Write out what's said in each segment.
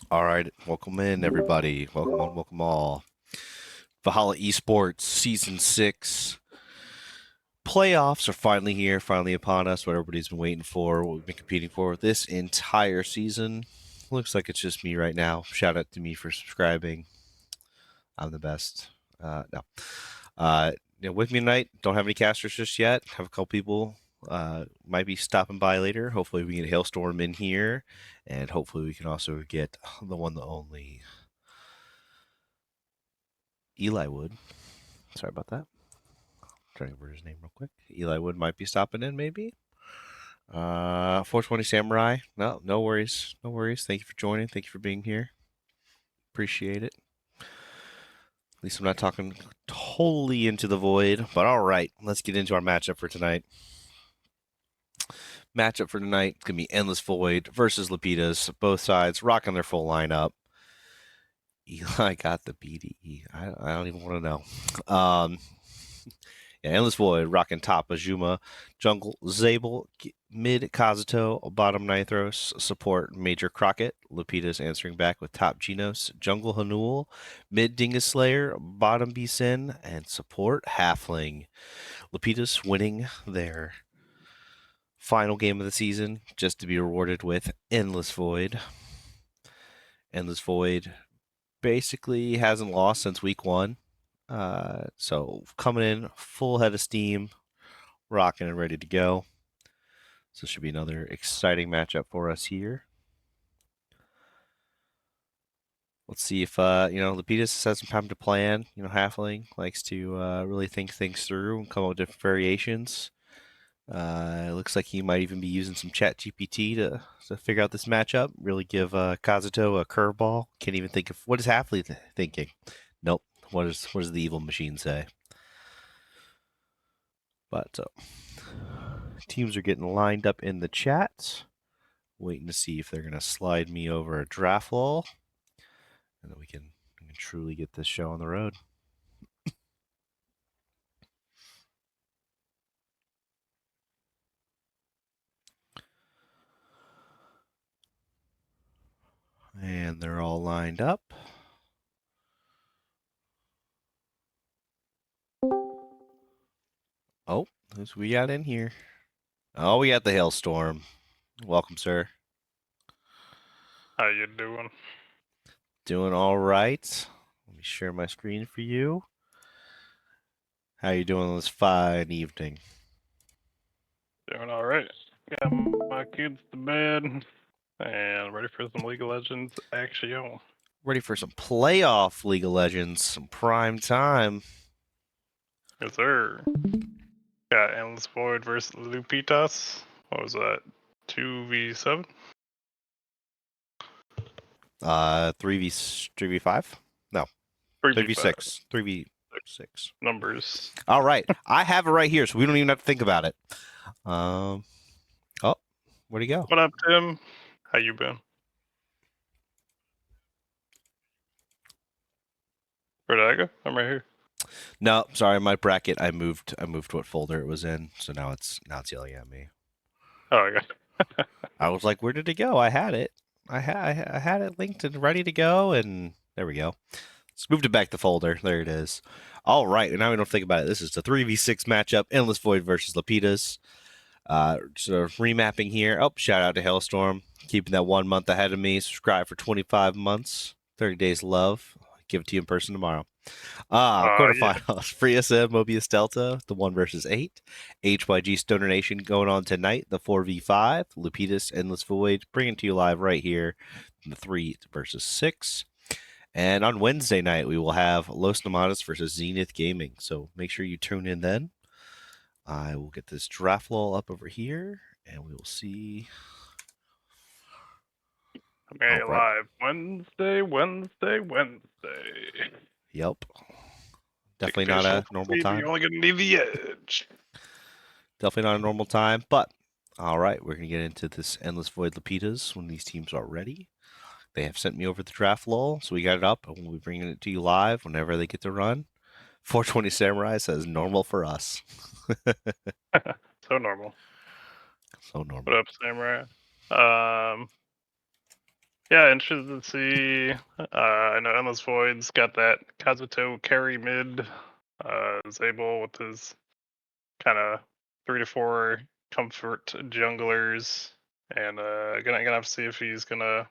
All right, welcome in everybody. Welcome on, welcome all. Valhalla Esports Season 6. Playoffs are finally here, finally upon us, what everybody's been waiting for, what we've been competing for this entire season. Looks like it's just me right now. Shout out to me for subscribing. I'm the best. No. With me tonight, don't have any casters just yet. Have a couple people might be stopping by later. Hopefully we can get Hailstorm in here, and hopefully we can also get the one, the only Eli Wood. Sorry about that. Trying to remember his name real quick. Eli Wood might be stopping in, maybe. 420 Samurai. No worries. No worries. Thank you for joining. Thank you for being here. Appreciate it. At least I'm not talking totally into the void. But all right, let's get into our matchup for tonight. Matchup for tonight is going to be Endless Void versus Lapidas. Both sides rocking their full lineup. Eli got the BDE. I don't even want to know. Yeah, Endless Void, rocking top Azuma, jungle Zabel, mid Kazuto, bottom Nithros, support Major Crockett, Lupita's answering back with top Genos, jungle Hanul, mid Dingus Slayer, bottom Bsin, and support Halfling. Lupita's winning their final game of the season just to be rewarded with Endless Void. Endless Void basically hasn't lost since week one. So coming in full head of steam, rocking and ready to go. So this should be another exciting matchup for us here. Let's see if Lapidus has some time to plan. Halfling likes to really think things through and come up with different variations. It looks like he might even be using some Chat GPT to figure out this matchup. Really give Kazuto a curveball. Can't even think of what is Halfling thinking. Nope. What does the evil machine say? But teams are getting lined up in the chat. Waiting to see if they're going to slide me over a draft wall. And then we can truly get this show on the road. And they're all lined up. Oh, who's we got in here? Oh, we got the hailstorm. Welcome, sir. How you doing? Doing all right. Let me share my screen for you. How you doing on this fine evening? Doing all right. Got my kids to bed and ready for some League of Legends action. Ready for some playoff League of Legends, some prime time. Yes, sir. Got Endless Void versus Lupitas. What was that? 2v7? 3v5? No. 3v5. 3v6. 3v6. Numbers. All right. I have it right here, so we don't even have to think about it. Oh, where'd he go? What up, Tim? How you been? Where did I go? I'm right here. No, sorry, my bracket. I moved what folder it was in, so now it's yelling at me. Oh, I got. I was like, where did it go? I had it. I had it linked and ready to go, and there we go. Let's move it back to folder. There it is. All right, and now we don't think about it. This is the 3v6 matchup: Endless Void versus Lapidas. Sort of remapping here. Oh, shout out to Hailstorm, keeping that 1 month ahead of me. Subscribe for 25 months, 30 days love. Give it to you in person tomorrow. Quarterfinals. Yeah. Free SM, Mobius Delta, the 1 versus 8. HYG Stoner Nation going on tonight, the 4v5. Lupitas, Endless Void, bringing it to you live right here, the 3 versus 6. And on Wednesday night, we will have Los Nomadas versus Zenith Gaming. So make sure you tune in then. I will get this draft wall up over here, and we will see. Okay, live Wednesday. Yep. Definitely not a normal time. You're only gonna need the edge. Definitely not a normal time, but all right, we're gonna get into this Endless Void Lapitas when these teams are ready. They have sent me over the draft lull, so we got it up, and we'll be bringing it to you live whenever they get to run. 420 Samurai says normal for us. So normal. So normal. What up, Samurai? Yeah, interested to see. I know Endless Void's got that Kazuto carry mid. Zabel with his kind of 3 to 4 comfort junglers, and gonna have to see if he's gonna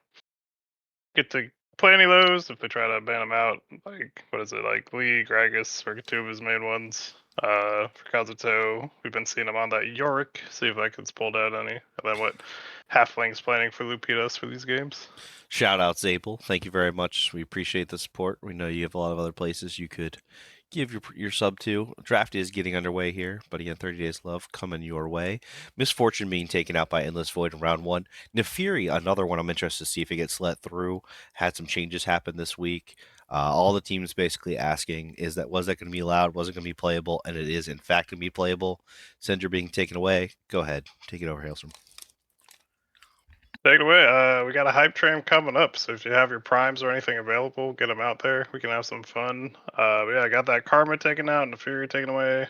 get to play any of those. If they try to ban him out, like what is it, like Lee, Gragas, or two of his main ones. For Kazuto, we've been seeing him on that Yorick. See if that gets pulled out any. And then what Halfling's planning for Lupitas for these games. Shout out Zabel. Thank you very much. We appreciate the support. We know you have a lot of other places you could give your sub to. Draft is getting underway here, but again, 30 Days Love coming your way. Misfortune being taken out by Endless Void in round 1. Nefiri, another one I'm interested to see if it gets let through. Had some changes happen this week. All the teams basically asking was that going to be allowed? Was it going to be playable? And it is in fact going to be playable. Sender being taken away. Go ahead, take it over, Hailstorm. Take it away. We got a hype train coming up, so if you have your primes or anything available, get them out there. We can have some fun. Yeah, I got that Karma taken out and the Fury taken away.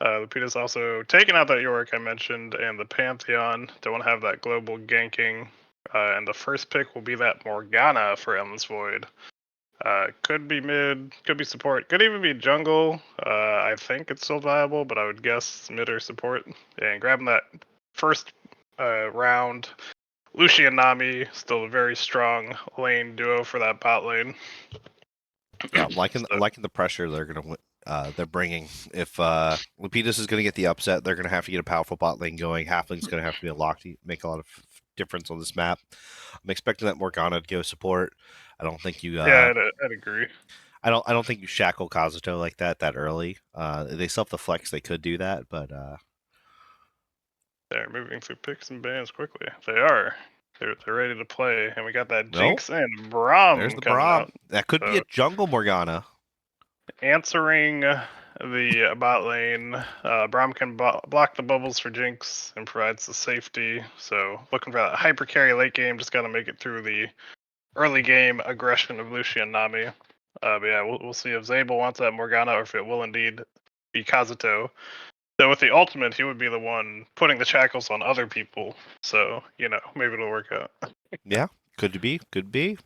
Lupita's also taken out that Yorick I mentioned, and the Pantheon. Don't have that global ganking. And the first pick will be that Morgana for Endless Void. Could be mid, could be support, could even be jungle. I think it's still viable, but I would guess mid or support. And grabbing that first round, Lucy and Nami, still a very strong lane duo for that bot lane. Yeah, I'm liking the pressure they're bringing. If Lapidus is gonna get the upset, they're gonna have to get a powerful bot lane going. Halfling's gonna have to be unlocked to make a lot of difference on this map. I'm expecting that Morgana to go support. I don't think you Yeah, I'd agree. I don't think you shackle Kazuto like that early. They still have the flex, they could do that, but They're moving through picks and bans quickly. They are. They're ready to play, and we got that no. Jinx and There's Braum the coming Braum. out. That could be So a jungle Morgana. answering the bot lane, Braum can block the bubbles for Jinx and provides the safety. So looking for that hyper carry late game, just got to make it through the early game aggression of Lucy and Nami. But yeah, we'll see if Zabel wants that Morgana or if it will indeed be Kazuto. So with the ultimate, he would be the one putting the shackles on other people. So, maybe it'll work out. Yeah, could be, could be.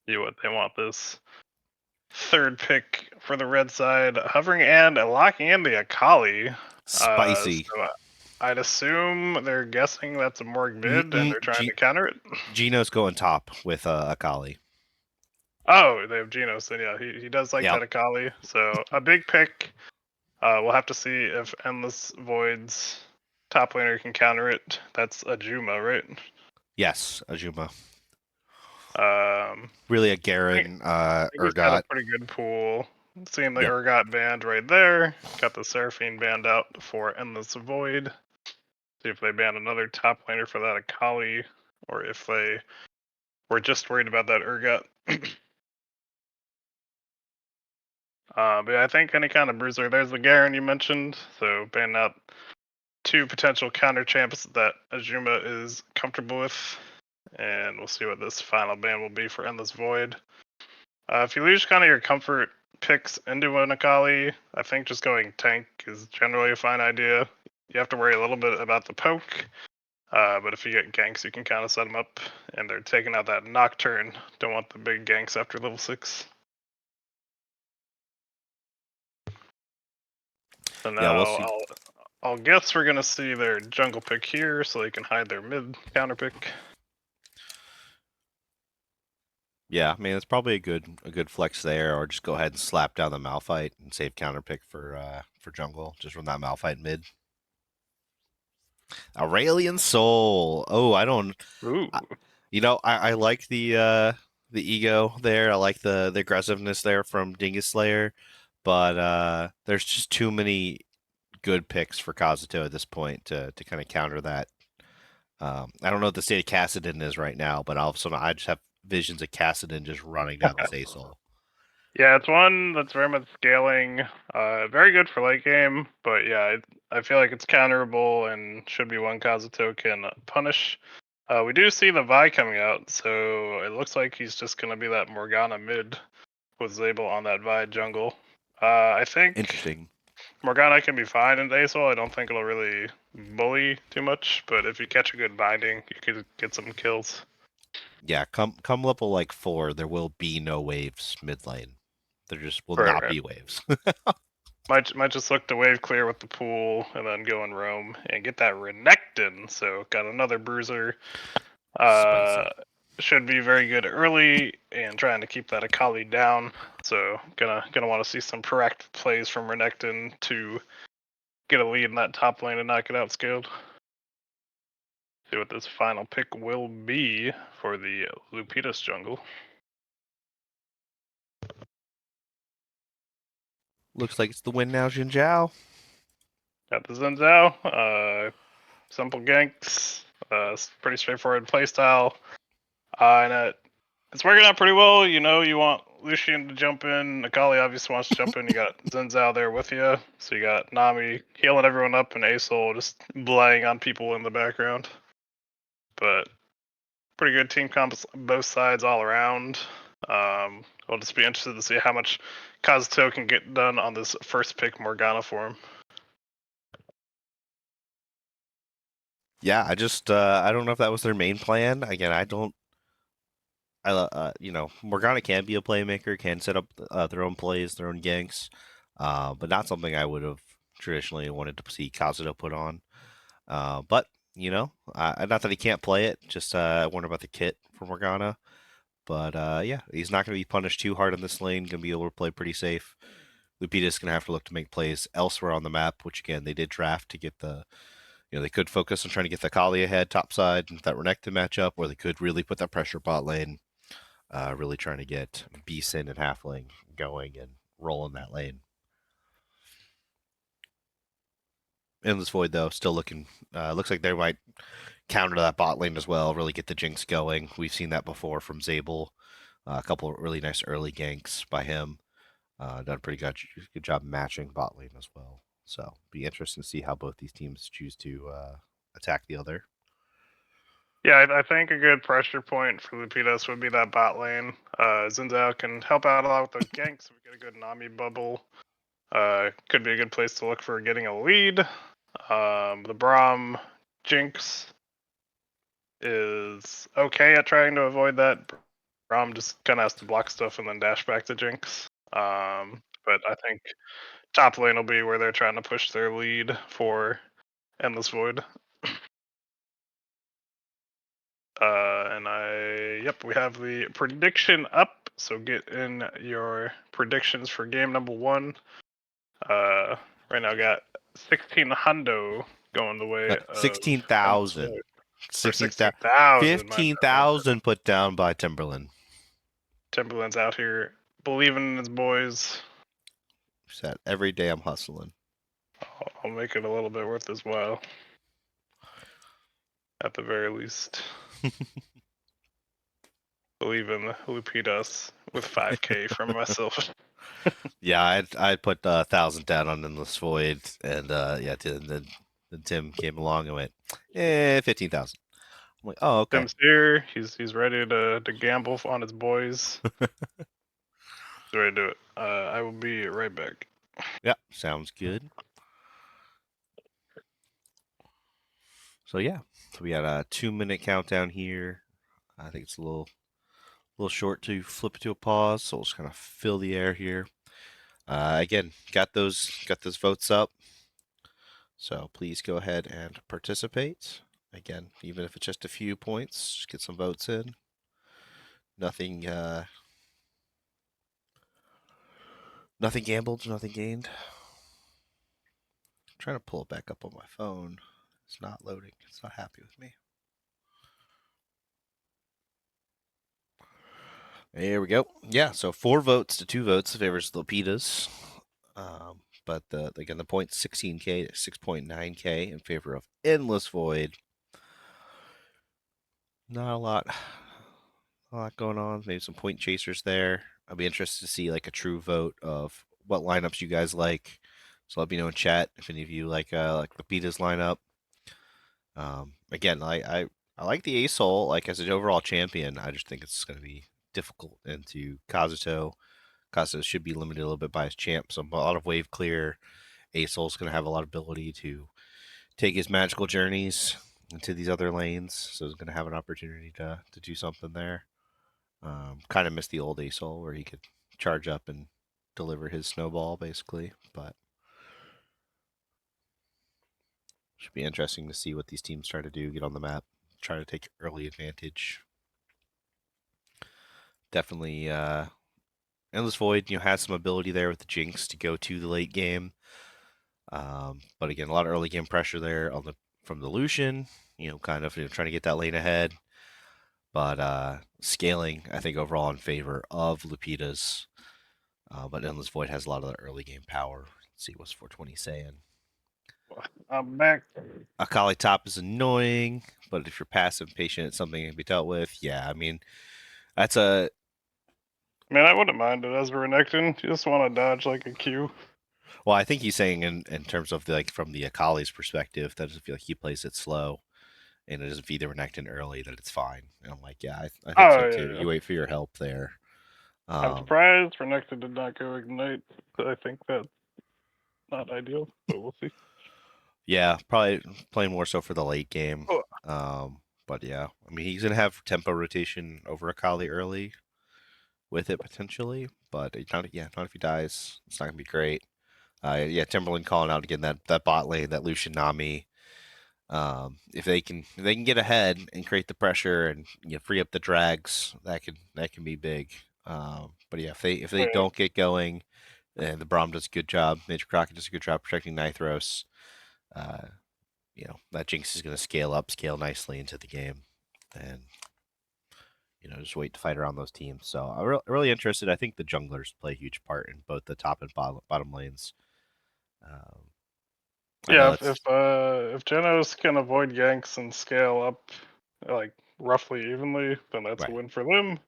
See what they want this third pick for the red side, hovering and locking in the Akali. Spicy. So I'd assume they're guessing that's a Morg mid and they're trying to counter it. Gino's going top with Akali. Oh, they have Genos, then yeah, he does like Yep. that Akali. So a big pick. We'll have to see if Endless Void's top laner can counter it. That's Ajuma, right? Yes, Ajuma. Um, Really a I Garen, think he's got a Urgot. pretty good pool. Seeing the Yep. Urgot band right there. Got the Seraphine band out for Endless Void. See if they ban another top laner for that Akali, or if they were just worried about that Urgot. But yeah, I think any kind of bruiser. There's the Garen you mentioned, so ban out two potential counter champs that Ajuma is comfortable with, and we'll see what this final ban will be for Endless Void. If you lose kind of your comfort picks into an Akali, I think just going tank is generally a fine idea. You have to worry a little bit about the poke, but if you get ganks, you can kind of set them up, and they're taking out that Nocturne. Don't want the big ganks after level 6. So Yeah, we'll now see. I'll guess we're gonna see their jungle pick here, so they can hide their mid counter pick. Yeah, I mean it's probably a good flex there, or just go ahead and slap down the Malphite and save counter pick for jungle. Just run that Malphite mid. Aurelian Soul. Oh, I don't. Ooh. I, I like the ego there. I like the aggressiveness there from Dingus Slayer, but there's just too many good picks for Kazuto at this point to kind of counter that. I don't know what the state of Cassidon is right now, but all of a sudden I just have visions of Cassidon just running down this Asol. Yeah, it's one that's very much scaling. Very good for late game, but yeah, I feel like it's counterable and should be one Kazuto can punish. We do see the Vi coming out, so it looks like he's just going to be that Morgana mid with Zabel on that Vi jungle. I think Interesting. Morgana can be fine in Asol. I don't think it'll really bully too much, but if you catch a good binding, you could get some kills. Yeah, come level like 4, there will be no waves mid lane. There just will not Right. be waves. Might just look to wave clear with the pool and then go and roam and get that Renekton. So got another bruiser. Uh, Spicy. should be very good early and trying to keep that Akali down. So gonna want to see some proactive plays from Renekton to get a lead in that top lane and not get outscaled. See what this final pick will be for the Lupitas jungle. Looks like it's the win now, Jinzhao. Got the Zenzao. Simple ganks. Pretty straightforward playstyle. And it's working out pretty well. You want Lucian to jump in. Akali obviously wants to jump in. You got Zenzao there with you. So you got Nami healing everyone up and Asol just blaying on people in the background. But pretty good team comps both sides all around. I'll just be interested to see how much Kazuto can get done on this first pick Morgana form. Yeah, I don't know if that was their main plan. Again, I don't. Morgana can be a playmaker, can set up their own plays, their own ganks, but not something I would have traditionally wanted to see Kazuto put on. But not that he can't play it, just I wonder about the kit for Morgana. But yeah, he's not going to be punished too hard in this lane. Going to be able to play pretty safe. Lupita's going to have to look to make plays elsewhere on the map, which again they did draft to get the. They could focus on trying to get the Kali ahead topside and that Renekton matchup, or they could really put that pressure bot lane, really trying to get Beeson and Halfling going and rolling that lane. Endless Void though, still looking. Looks like they might counter that bot lane as well. Really get the Jinx going. We've seen that before from Zabel. A couple of really nice early ganks by him. Done a pretty good job matching bot lane as well. So be interesting to see how both these teams choose to attack the other. Yeah, I think a good pressure point for Lupitas would be that bot lane. Zinzao can help out a lot with those ganks. We get a good Nami bubble. Could be a good place to look for getting a lead. The Braum Jinx is okay at trying to avoid that. Braum just kind of has to block stuff and then dash back to Jinx. But I think top lane will be where they're trying to push their lead for Endless Void. Yep, we have the prediction up. So get in your predictions for game number 1. Right now, I got 16 hundo going the way of 16,000. or 16,000. 16,000. My bad. 15,000 put down by Timberland. Timberland's out here believing in his boys. Said every day I'm hustling. I'll make it a little bit worth his while. At the very least. Believe in Lupitas with 5K from myself. Yeah, I'd put 1,000 down on Endless Void, and then Tim came along and went, 15,000. I'm like, oh, okay. Tim's here. He's ready to gamble on his boys. He's ready to do it. I will be right back. Yeah, sounds good. So yeah, so we got a 2-minute countdown here. I think it's a little short to flip it to a pause, so we'll just kind of fill the air here. Again, got those votes up, so please go ahead and participate. Again, even if it's just a few points, just get some votes in. Nothing gambled, nothing gained. I'm trying to pull it back up on my phone. It's not loading. It's not happy with me. There we go. Yeah, so 4 votes to 2 votes favors Lopitas. But again, the point's 16K to 6.9K in favor of Endless Void. Not a lot going on. Maybe some point chasers there. I'll be interested to see like a true vote of what lineups you guys like. So let me know in chat if any of you like Lupita's lineup. Again, I like the Ace-Hole like as an overall champion. I just think it's going to be difficult into Kazuto. Kazuto should be limited a little bit by his champ. So a lot of wave clear. Ace-Hole's going to have a lot of ability to take his magical journeys into these other lanes. So he's going to have an opportunity to do something there. Kind of missed the old Ace-Hole where he could charge up and deliver his snowball basically, but should be interesting to see what these teams try to do, get on the map, try to take early advantage. Definitely Endless Void, has some ability there with the Jinx to go to the late game. But again, a lot of early game pressure there from the Lucian, kind of trying to get that lane ahead. But scaling, I think, overall in favor of Lupita's. But Endless Void has a lot of the early game power. Let's see what's 420 saying. I'm back. Akali top is annoying, but if you're passive patient, it's something that can be dealt with. Yeah, I mean, that's a. Man, I wouldn't mind it as Renekton. You just want to dodge like a Q. Well, I think he's saying in terms of from the Akali's perspective, that doesn't feel like he plays it slow, and it doesn't feed the Renekton early, that it's fine. And I'm like, yeah, I think so too. Yeah. You wait for your help there. I'm surprised Renekton did not go Ignite. I think that's not ideal, but we'll see. Yeah, probably playing more so for the late game. Oh. But yeah, I mean, he's gonna have tempo rotation over Akali early with it potentially, but not if he dies. It's not gonna be great. Yeah, Timberland calling out again that bot lane, that Lucian Nami. If they can get ahead and create the pressure and free up the drags, that can be big. But yeah, if they Yeah. don't get going, and the Braum does a good job, Major Crockett does a good job protecting Nithros. Uh, that Jinx is going to scale nicely into the game, and just wait to fight around those teams. So I'm really interested. I think the junglers play a huge part in both the top and bottom lanes. Um, I know Yeah, it's if Genos can avoid ganks and scale up like roughly evenly, then that's a right. win for them.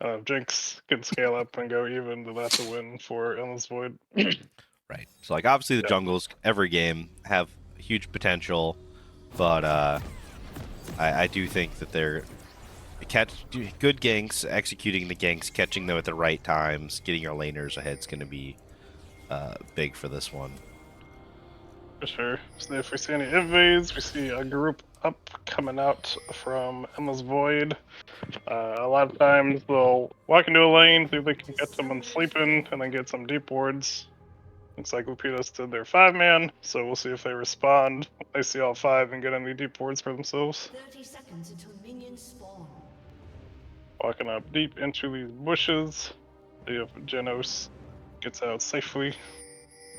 If Jinx can scale up and go even, then that's a win for Endless Void. Right. So like obviously the Yeah. jungles every game have huge potential, but I do think that they're good ganks, executing the ganks, catching them at the right times, getting your laners ahead is going to be big for this one. For sure. So if we see any invades, we see a group up coming out from Endless Void. A lot of times they'll walk into a lane, see if they can get someone sleeping, and then get some deep wards. Looks like Lupitos did their 5-man, so we'll see if they respond. They see all 5 and get any deep wards for themselves. 30 seconds until minions spawn. Walking up deep into these bushes. See if Genos gets out safely.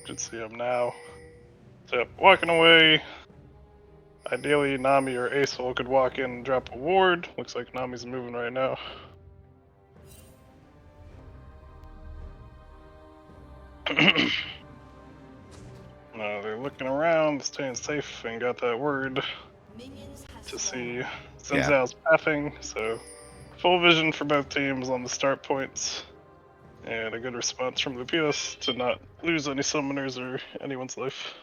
Should see him now. So walking away. Ideally, Nami or Acel could walk in and drop a ward. Looks like Nami's moving right now. They're looking around, staying safe, and got that word to see Xin Zhao's pathing. So, full vision for both teams on the start points, and a good response from Lupios to not lose any summoners or anyone's life.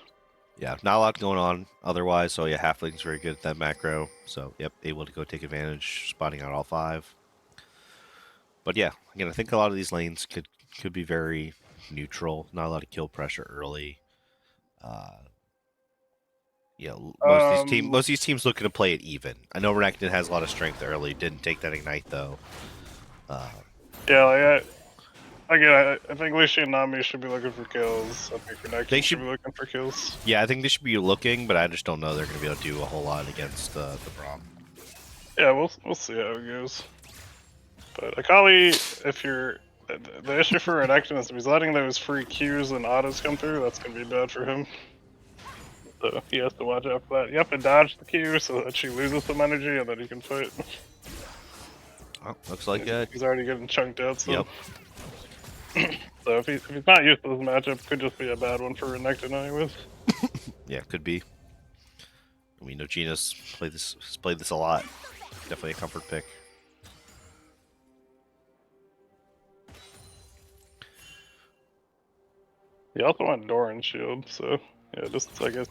Yeah, not a lot going on otherwise. So yeah, Halfling's very good at that macro. So yep, able to go take advantage, spotting out all 5. But yeah, again, I think a lot of these lanes could be very neutral. Not a lot of kill pressure early. Most of these teams looking to play it even. I know Renekton has a lot of strength early. Didn't take that ignite though. Yeah, I think Lucian and Nami should be looking for kills. I think Renekton should be looking for kills. Yeah, I think they should be looking, but I just don't know they're going to be able to do a whole lot against the Braum. Yeah, we'll see how it goes. But Akali, if you're the issue for Renekton is if he's letting those free Qs and autos come through, that's gonna be bad for him. So he has to watch out for that. You have to dodge the Q so that she loses some energy and then he can fight. Oh, looks like he's already getting chunked out. So. Yep. So if he's not used to this matchup, could just be a bad one for Renekton anyways. Yeah, could be. We know Gina's played this a lot. Definitely a comfort pick. He also went Doran Shield, so yeah, just I guess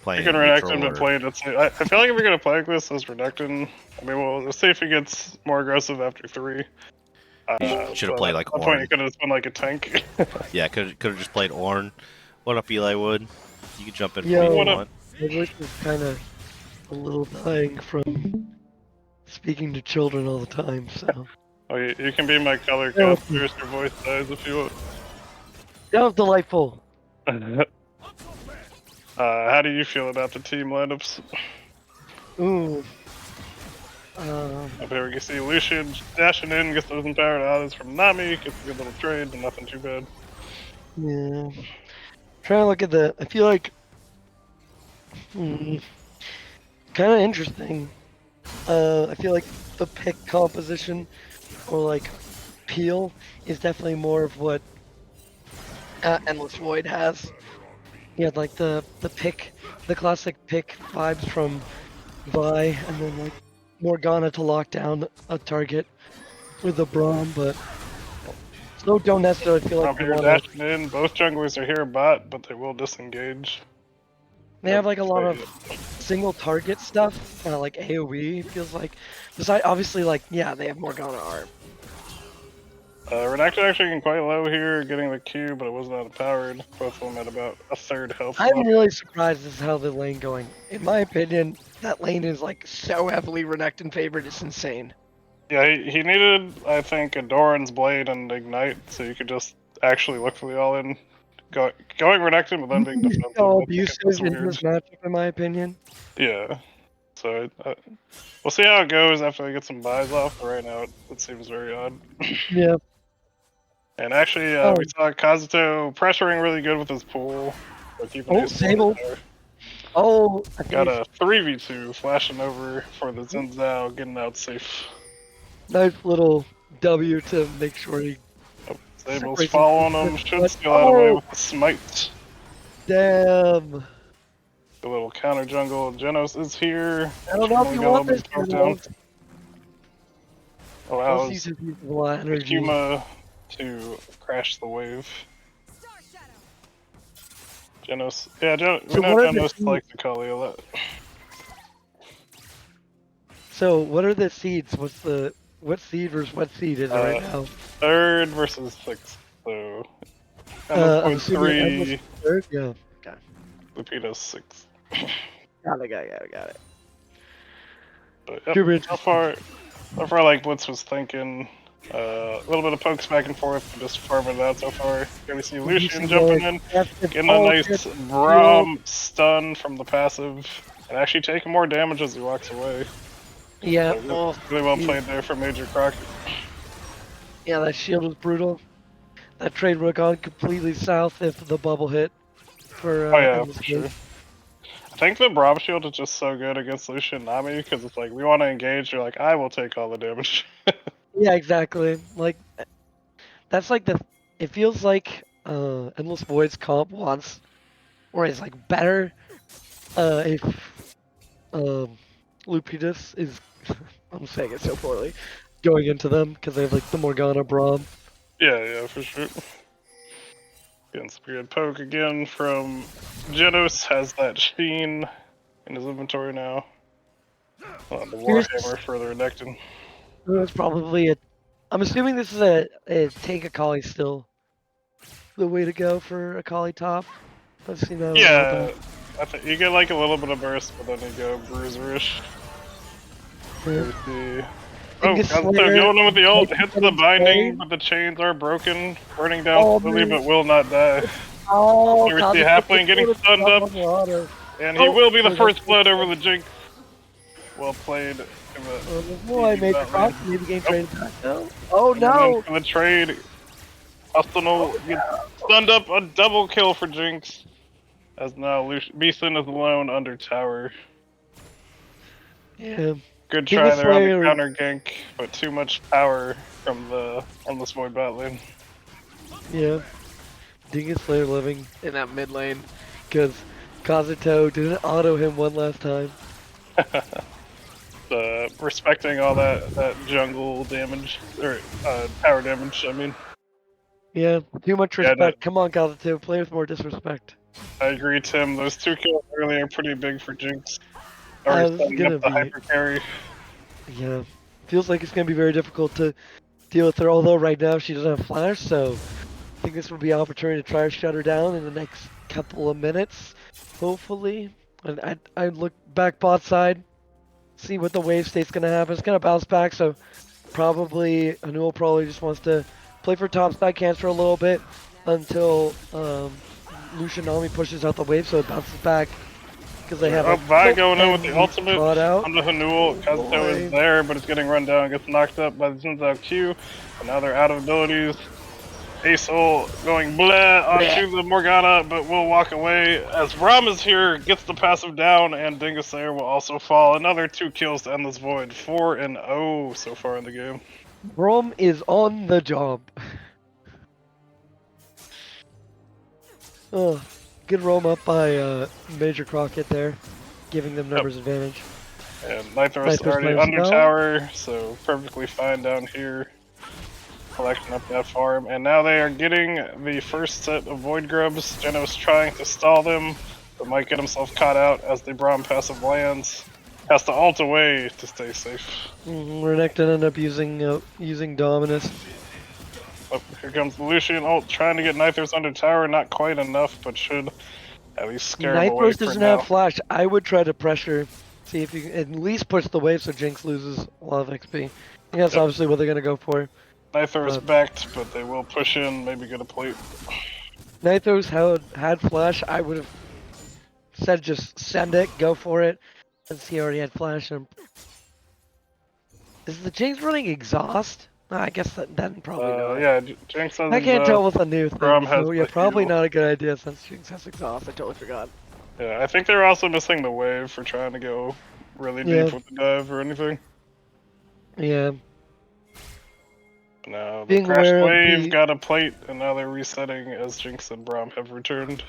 playing Renekton been playing it. I feel like if you're gonna play like this as Renekton, I mean, we'll see if he gets more aggressive after 3. Should have played like Ornn. At that point, he could have been like a tank. Yeah, could have just played Ornn. What up, Eli Wood? You can jump in Yo, if you want. My voice is kind of a little dying from speaking to children all the time, so. Oh, you can be my color cast. Your voice dies if you want. That was delightful. How do you feel about the team lineups? Ooh. Up here we can see Lucian dashing in, gets those empowered autos from Nami, gets a good little trade, but nothing too bad. Yeah. Trying to look at I feel like, kind of interesting. I feel like the pick composition, or like peel, is definitely more of what Endless Void has. You had like the classic pick vibes from Vi, and then like Morgana to lock down a target with the Braum, but so don't necessarily feel like you're dashing in. Both junglers are here bot, but they will disengage. They have like a lot of single target stuff, like AoE feels like. Besides, obviously, like, yeah, they have Morgana art. Renekton actually getting quite low here, getting the Q, but it wasn't outpowered. Both of them at about a third health I'm left. really surprised as how the lane going. In my opinion, that lane is like so heavily Renekton favored. It's insane. Yeah, he needed, I think, a Doran's Blade and Ignite, so you could just actually look for the all-in. Going Renekton, but then being He's defensive. so I think it's abusive in weird. this matchup, in my opinion. Yeah. So we'll see how it goes after they get some buys off, but right now it seems very odd. Yeah. And actually, we saw Kazuto pressuring really good with his pull. So keeping Oh, Ace Sable. there. Oh, I think Got he's a 3v2 flashing over for the Zinzao, getting out safe. nice little W to make sure he Sable's separates following him. him, should But- steal out of the way oh, with the smite. damn. The little counter jungle. Genos is here. I don't know if you Got a want little this. bit poked down. Allows Plus, uses a lot of energy. Akuma to crash the wave. Genos, yeah, we So know what are the Genos seeds? likes to call you a lot. So what are the seeds? What seed versus what seed is it right now? Third versus sixth, so I'm Emma's assuming point Emma's 3, third. Yeah. Lupita's sixth. Got it. But Super yep, so far, like Blitz was thinking, a little bit of pokes back and forth, just farming it out so far. Here we see Lucian jumping in, getting a nice Braum stun from the passive, and actually taking more damage as he walks away. Yeah. So really well played there for Major Crockett. Yeah, that shield was brutal. That trade would have gone completely south if the bubble hit for Oh yeah, Emma's for game. sure. I think the Braum shield is just so good against Lucian Nami, because it's like, we want to engage, you're like, I will take all the damage. Yeah, exactly. Like that's like it feels like Endless Void's comp wants or is like better if Lupidus is I'm saying it so poorly going into them because they have like the Morgana Braum. Yeah, for sure. Getting some good poke again from Genos, has that Sheen in his inventory now. The Warhammer for the Renekton. It's probably I'm assuming this is a take Akali still the way to go for Akali top. I've seen that a Yeah, lot. I think you get like a little bit of burst, but then you go bruiserish. Yeah. Oh, Kazuto going in with the ult, hits the binding, but the chains are broken, burning down slowly, but will not die. Oh, Here we see Halfling getting stunned up, and he will be the first blood over the Jinx. Well played. I made the cross, maybe game trade back though. Oh no! For the trade, Arsenal gets stunned up, a double kill for Jinx. As now Beeson is alone under tower. Yeah. Good try there on the counter gank, but too much power from the Endless Void bot lane. Yeah. Dingus Slayer living in that mid lane because Kazuto didn't auto him one last time. Respecting all that jungle damage, or tower damage, I mean. Yeah, too much respect. Yeah, no. Come on, Kazuto, play with more disrespect. I agree, Tim. Those 2 kills earlier are pretty big for Jinx. This Already is setting gonna up the be hyper carry. Yeah, feels like it's gonna be very difficult to deal with her. Although right now she doesn't have flash, so I think this would be an opportunity to try to shut her down in the next couple of minutes, hopefully. And I'd look back bot side, see what the wave state's gonna happen. It's gonna bounce back, so probably Anul probably just wants to play for top side cancer a little bit until Lucian Nami pushes out the wave, so it bounces back because they have. Vi going in with the ultimate out. on the Hanul. Kazuto is there, but it's getting run down, gets knocked up by the Zinzao Q, and now they're out of abilities. Aesol going bleh onto the Morgana, but will walk away as Braum is here, gets the passive down, and Dingus Slayer will also fall. Another 2 kills to Endless Void. 4-0 so far in the game. Braum is on the job. Oh, good roam up by Major Crockett there, giving them numbers advantage. And Nitros already under tower, so perfectly fine down here. Collecting up that farm, and now they are getting the first set of Void Grubs. Genos trying to stall them, but might get himself caught out as the Braum passive lands. Has to ult away to stay safe. Renekton ended up using Dominus. Oh, here comes the Lucian ult, trying to get Nithros under tower. Not quite enough, but should at least scare him away Nithros for doesn't now. have flash. I would try to pressure, see if you can at least push the wave so Jinx loses a lot of XP. I think that's Yep. obviously what they're gonna go for. Nithros backed, but they will push in, maybe get a plate. Nithros had flash. I would have said just send it, go for it, since he already had flash. And is the Jinx running exhaust? I guess that probably not. Yeah, Jinx has. I can't tell with a new Braum thing, has so yeah, the probably heal. not a good idea since Jinx has exhaust. I totally forgot. Yeah, I think they're also missing the wave for trying to go really Yeah. deep with the dive or anything. Yeah, No, the being crashed aware of wave the. got a plate, and now they're resetting as Jinx and Braum have returned.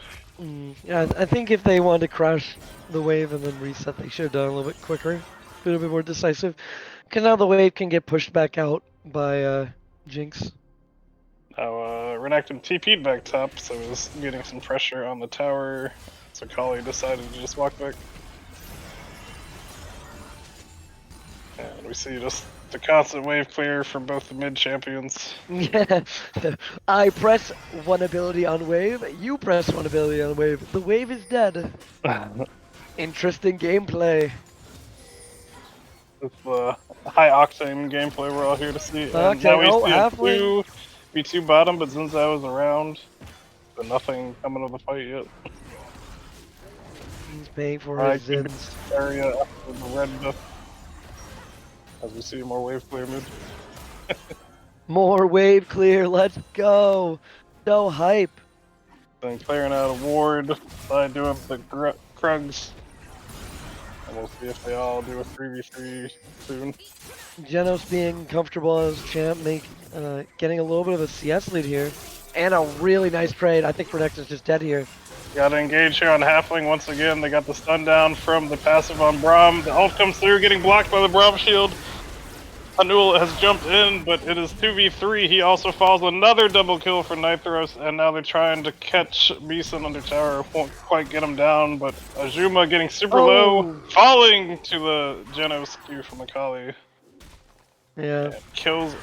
Yeah, I think if they wanted to crash the wave and then reset, they should have done it a little bit quicker, a little bit more decisive. Because now the wave can get pushed back out by Jinx. Now, Renekton TP'd back top, so he's getting some pressure on the tower. So Kali decided to just walk back. And we see just the constant wave clear from both the mid champions. Yeah, I press one ability on wave, you press one ability on wave. The wave is dead. Interesting gameplay. It's the high octane gameplay we're all here to see. And Octane, now we oh, see halfling. a 2v2 bottom, but Zinzao is around. But nothing coming of the fight yet. He's paying for Alright, his keep Zins. area up with the red buff. As we see more wave clear mid. More wave clear, let's go. So hype. Then clearing out a ward. I do up the Krugs. And we'll see if they all do a 3v3 soon. Genos being comfortable as champ, getting a little bit of a CS lead here. And a really nice trade. I think Renekton's just dead here. Gotta engage here on Halfling once again. They got the stun down from the passive on Braum. The ult comes through, getting blocked by the Braum shield. Anul has jumped in, but it is 2v3. He also falls another double kill for Nithros, and now they're trying to catch Beeson under tower. Won't quite get him down, but Azuma getting super low, falling to the Genos Q from Akali. Yeah. And kills.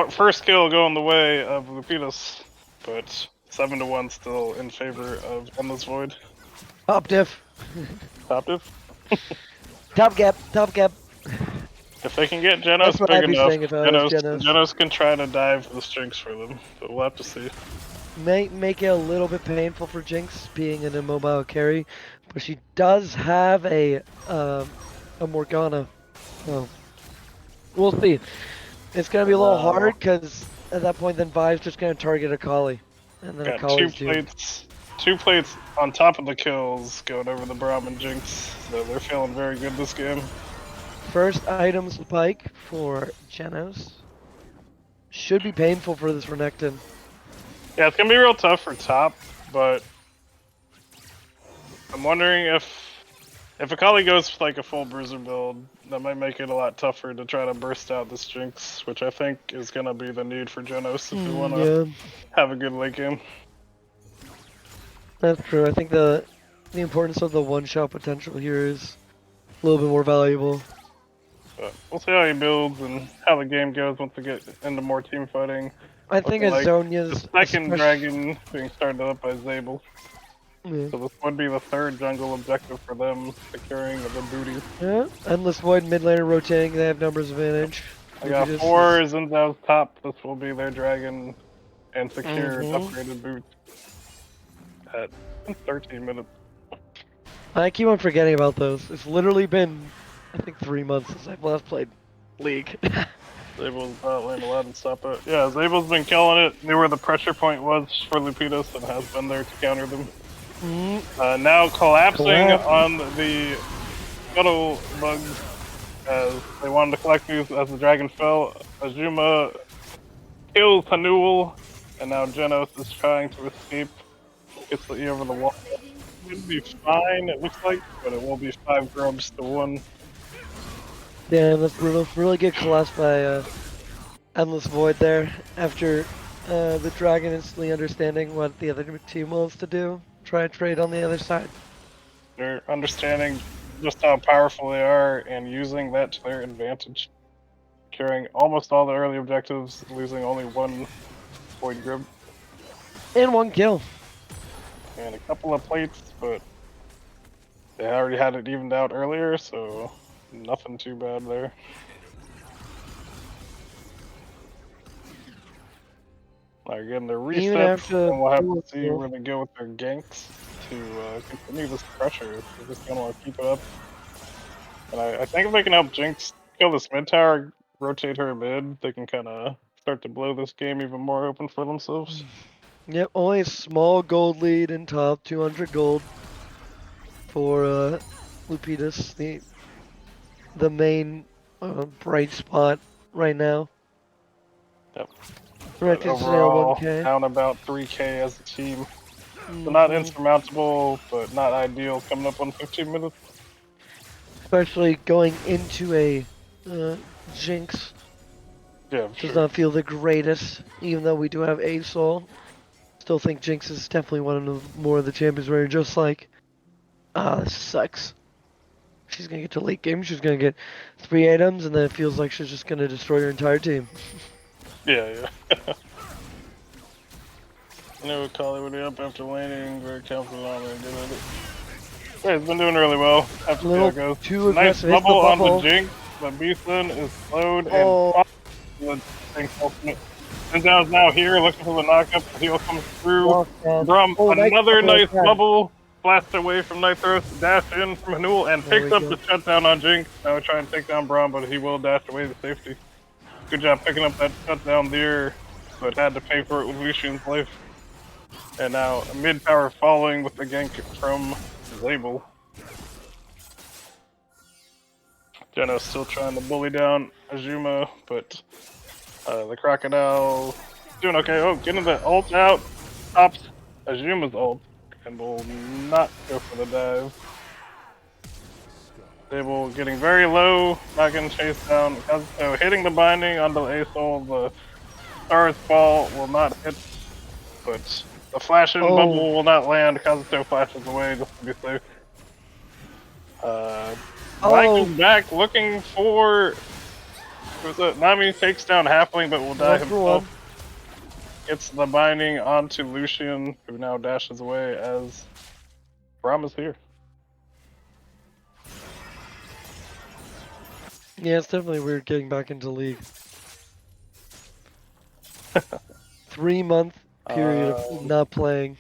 First kill going the way of Lupitas, but 7-1 still in favor of Endless Void. Top diff. Top diff. Top gap. Top gap. If they can get Genos That's what big I'd be enough, saying if I was Genos. Genos can try to dive the strings for them, but we'll have to see. Make it a little bit painful for Jinx being an immobile carry, but she does have a Morgana. So we'll see. It's gonna be a little hard because at that point, then Vive's just gonna target Akali, and then Got Akali's doomed. two plates on top of the kills going over the Braum and Jinx, so they're feeling very good this game. First item spike for Genos. Should be painful for this Renekton. Yeah, it's gonna be real tough for top, but I'm wondering if Akali goes like a full bruiser build, that might make it a lot tougher to try to burst out this Jinx, which I think is gonna be the need for Genos if we want to Yeah, have a good late game. that's true. I think the importance of the one-shot potential here is a little bit more valuable. But we'll see how he builds and how the game goes once we get into more team fighting. I think Looking like Azonia's the second dragon being started up by Zabel. Yeah. So this would be the third jungle objective for them, securing the booty. Yeah, Endless Void mid laner rotating, they have numbers advantage. I got Lupitas 4 is- Zinzao's top. This will be their dragon and secured Mhm. upgraded boots at 13 minutes. I keep on forgetting about those. It's literally been, I think, 3 months since I've last played League. Zabel's not laying allowed to stop it. Yeah, Zabel's been killing it. Knew where the pressure point was for Lupitas and has been there to counter them. Now collapsing on the scuttle bugs as they wanted to collect these as the dragon fell. Azuma kills Hanul, and now Genos is trying to escape. Gets the E over the wall. Should be fine, it looks like, but it will be 5 grubs to 1. Damn, that's brutal. Really good collapse by Endless Void there after the dragon instantly understanding what the other team wants to do. Try and trade on the other side. They're understanding just how powerful they are and using that to their advantage. Carrying almost all the early objectives, losing only one Void Grip And 1 kill. and a couple of plates, but they already had it evened out earlier, so nothing too bad there. They're getting their Even resets, after and we'll have to full see kill. where they go with their ganks to continue this pressure. They're just gonna want to keep it up. And I think if they can help Jinx kill this mid tower, rotate her mid, they can kind of start to blow this game even more open for themselves. Yep, only a small gold lead in top, 200 gold for Lupitas, the main bright spot right now. Yep. Right But to overall, 1K. down about 3K as a team. So not Mhm. insurmountable, but not ideal coming up on 15 minutes. Especially going into a Jinx Yeah, does sure. not feel the greatest, even though we do have a soul. Still think Jinx is definitely one of the more of the champions where you're just like, this sucks. She's gonna get to late game, she's gonna get 3 items, and then it feels like she's just gonna destroy your entire team. Yeah. I know Kali would be up after landing, very confident on it, good at it. Yeah, he's been doing really well. Have to see how it goes. Too Nice aggressive. Hits the bubble on the bubble. Jinx, but Beastman is slowed Oh. and the Jinx ultimate. Zinzao's now here looking for the knockup. The heal comes through. Lockdown. Brum, Oh, nice another bubble nice again. bubble. Blast away from Nitros, dash in from Hanul, and There picks we up go. the shutdown on Jinx. Now we try and take down Brum, but he will dash away to safety. Good job picking up that shutdown there, but had to pay for it with Lucian's life. And now mid tower following with the gank from Zabel. Geno's still trying to bully down Azuma, but the Crocodile doing okay. Oh, getting the ult out. Stops Azuma's ult and will not go for the dive. Zabel getting very low, not getting chased down. Kazuto hitting the binding onto the A-Soul. The Star's Fall will not hit, but the flashing bubble will not land. Kazuto flashes away just to be safe. Mike is back looking for. Nami takes down Halfling, but will die 1 for himself. 1. Gets the binding onto Lucian, who now dashes away as Braum is here. Yeah, it's definitely weird getting back into League. 3-month period of not playing.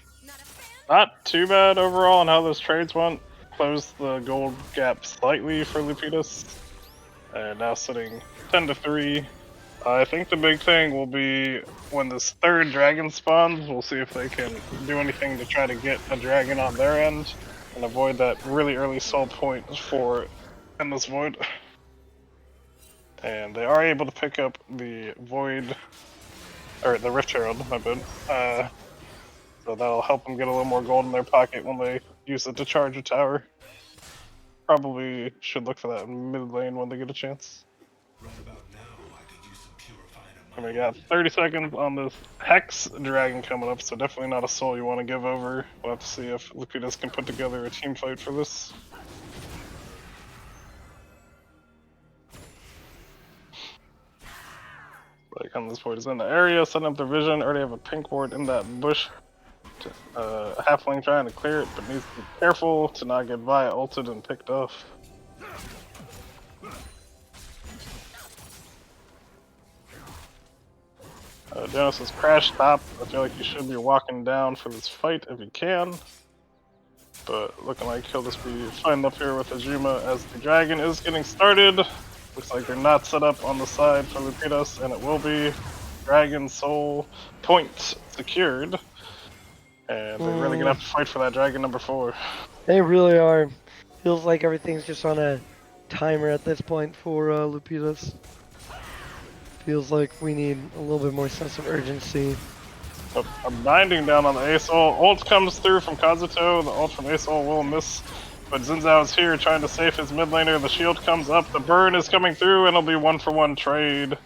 Not too bad overall on how those trades went. Closed the gold gap slightly for Lupitas. And now sitting 10-3. I think the big thing will be when this third dragon spawns, we'll see if they can do anything to try to get a dragon on their end and avoid that really early soul point for Endless Void. And they are able to pick up the Void, or the Rift Herald, my bad. So that'll help them get a little more gold in their pocket when they use it to charge a tower. Probably should look for that in mid lane when they get a chance. And we got 30 seconds on this Hex Dragon coming up, so definitely not a soul you want to give over. We'll have to see if Lupitas can put together a team fight for this. Like on this point is in the area, setting up their vision. Already have a pink ward in that bush. Halfling trying to clear it, but needs to be careful to not get Vi ulted and picked off. Genesis crash top. I feel like you should be walking down for this fight if you can. But looking like he'll just be fighting up here with Azuma as the dragon is getting started. Looks like they're not set up on the side for Lupitas, and it will be Dragon Soul point secured. And they're really gonna have to fight for that dragon number 4. They really are. Feels like everything's just on a timer at this point for Lupitas. Feels like we need a little bit more sense of urgency. A binding down on the A-Soul. Ult comes through from Kazuto. The ult from A-Soul will miss. But Zinzao is here trying to save his mid laner. The shield comes up. The burn is coming through, and it'll be 1-for-1 trade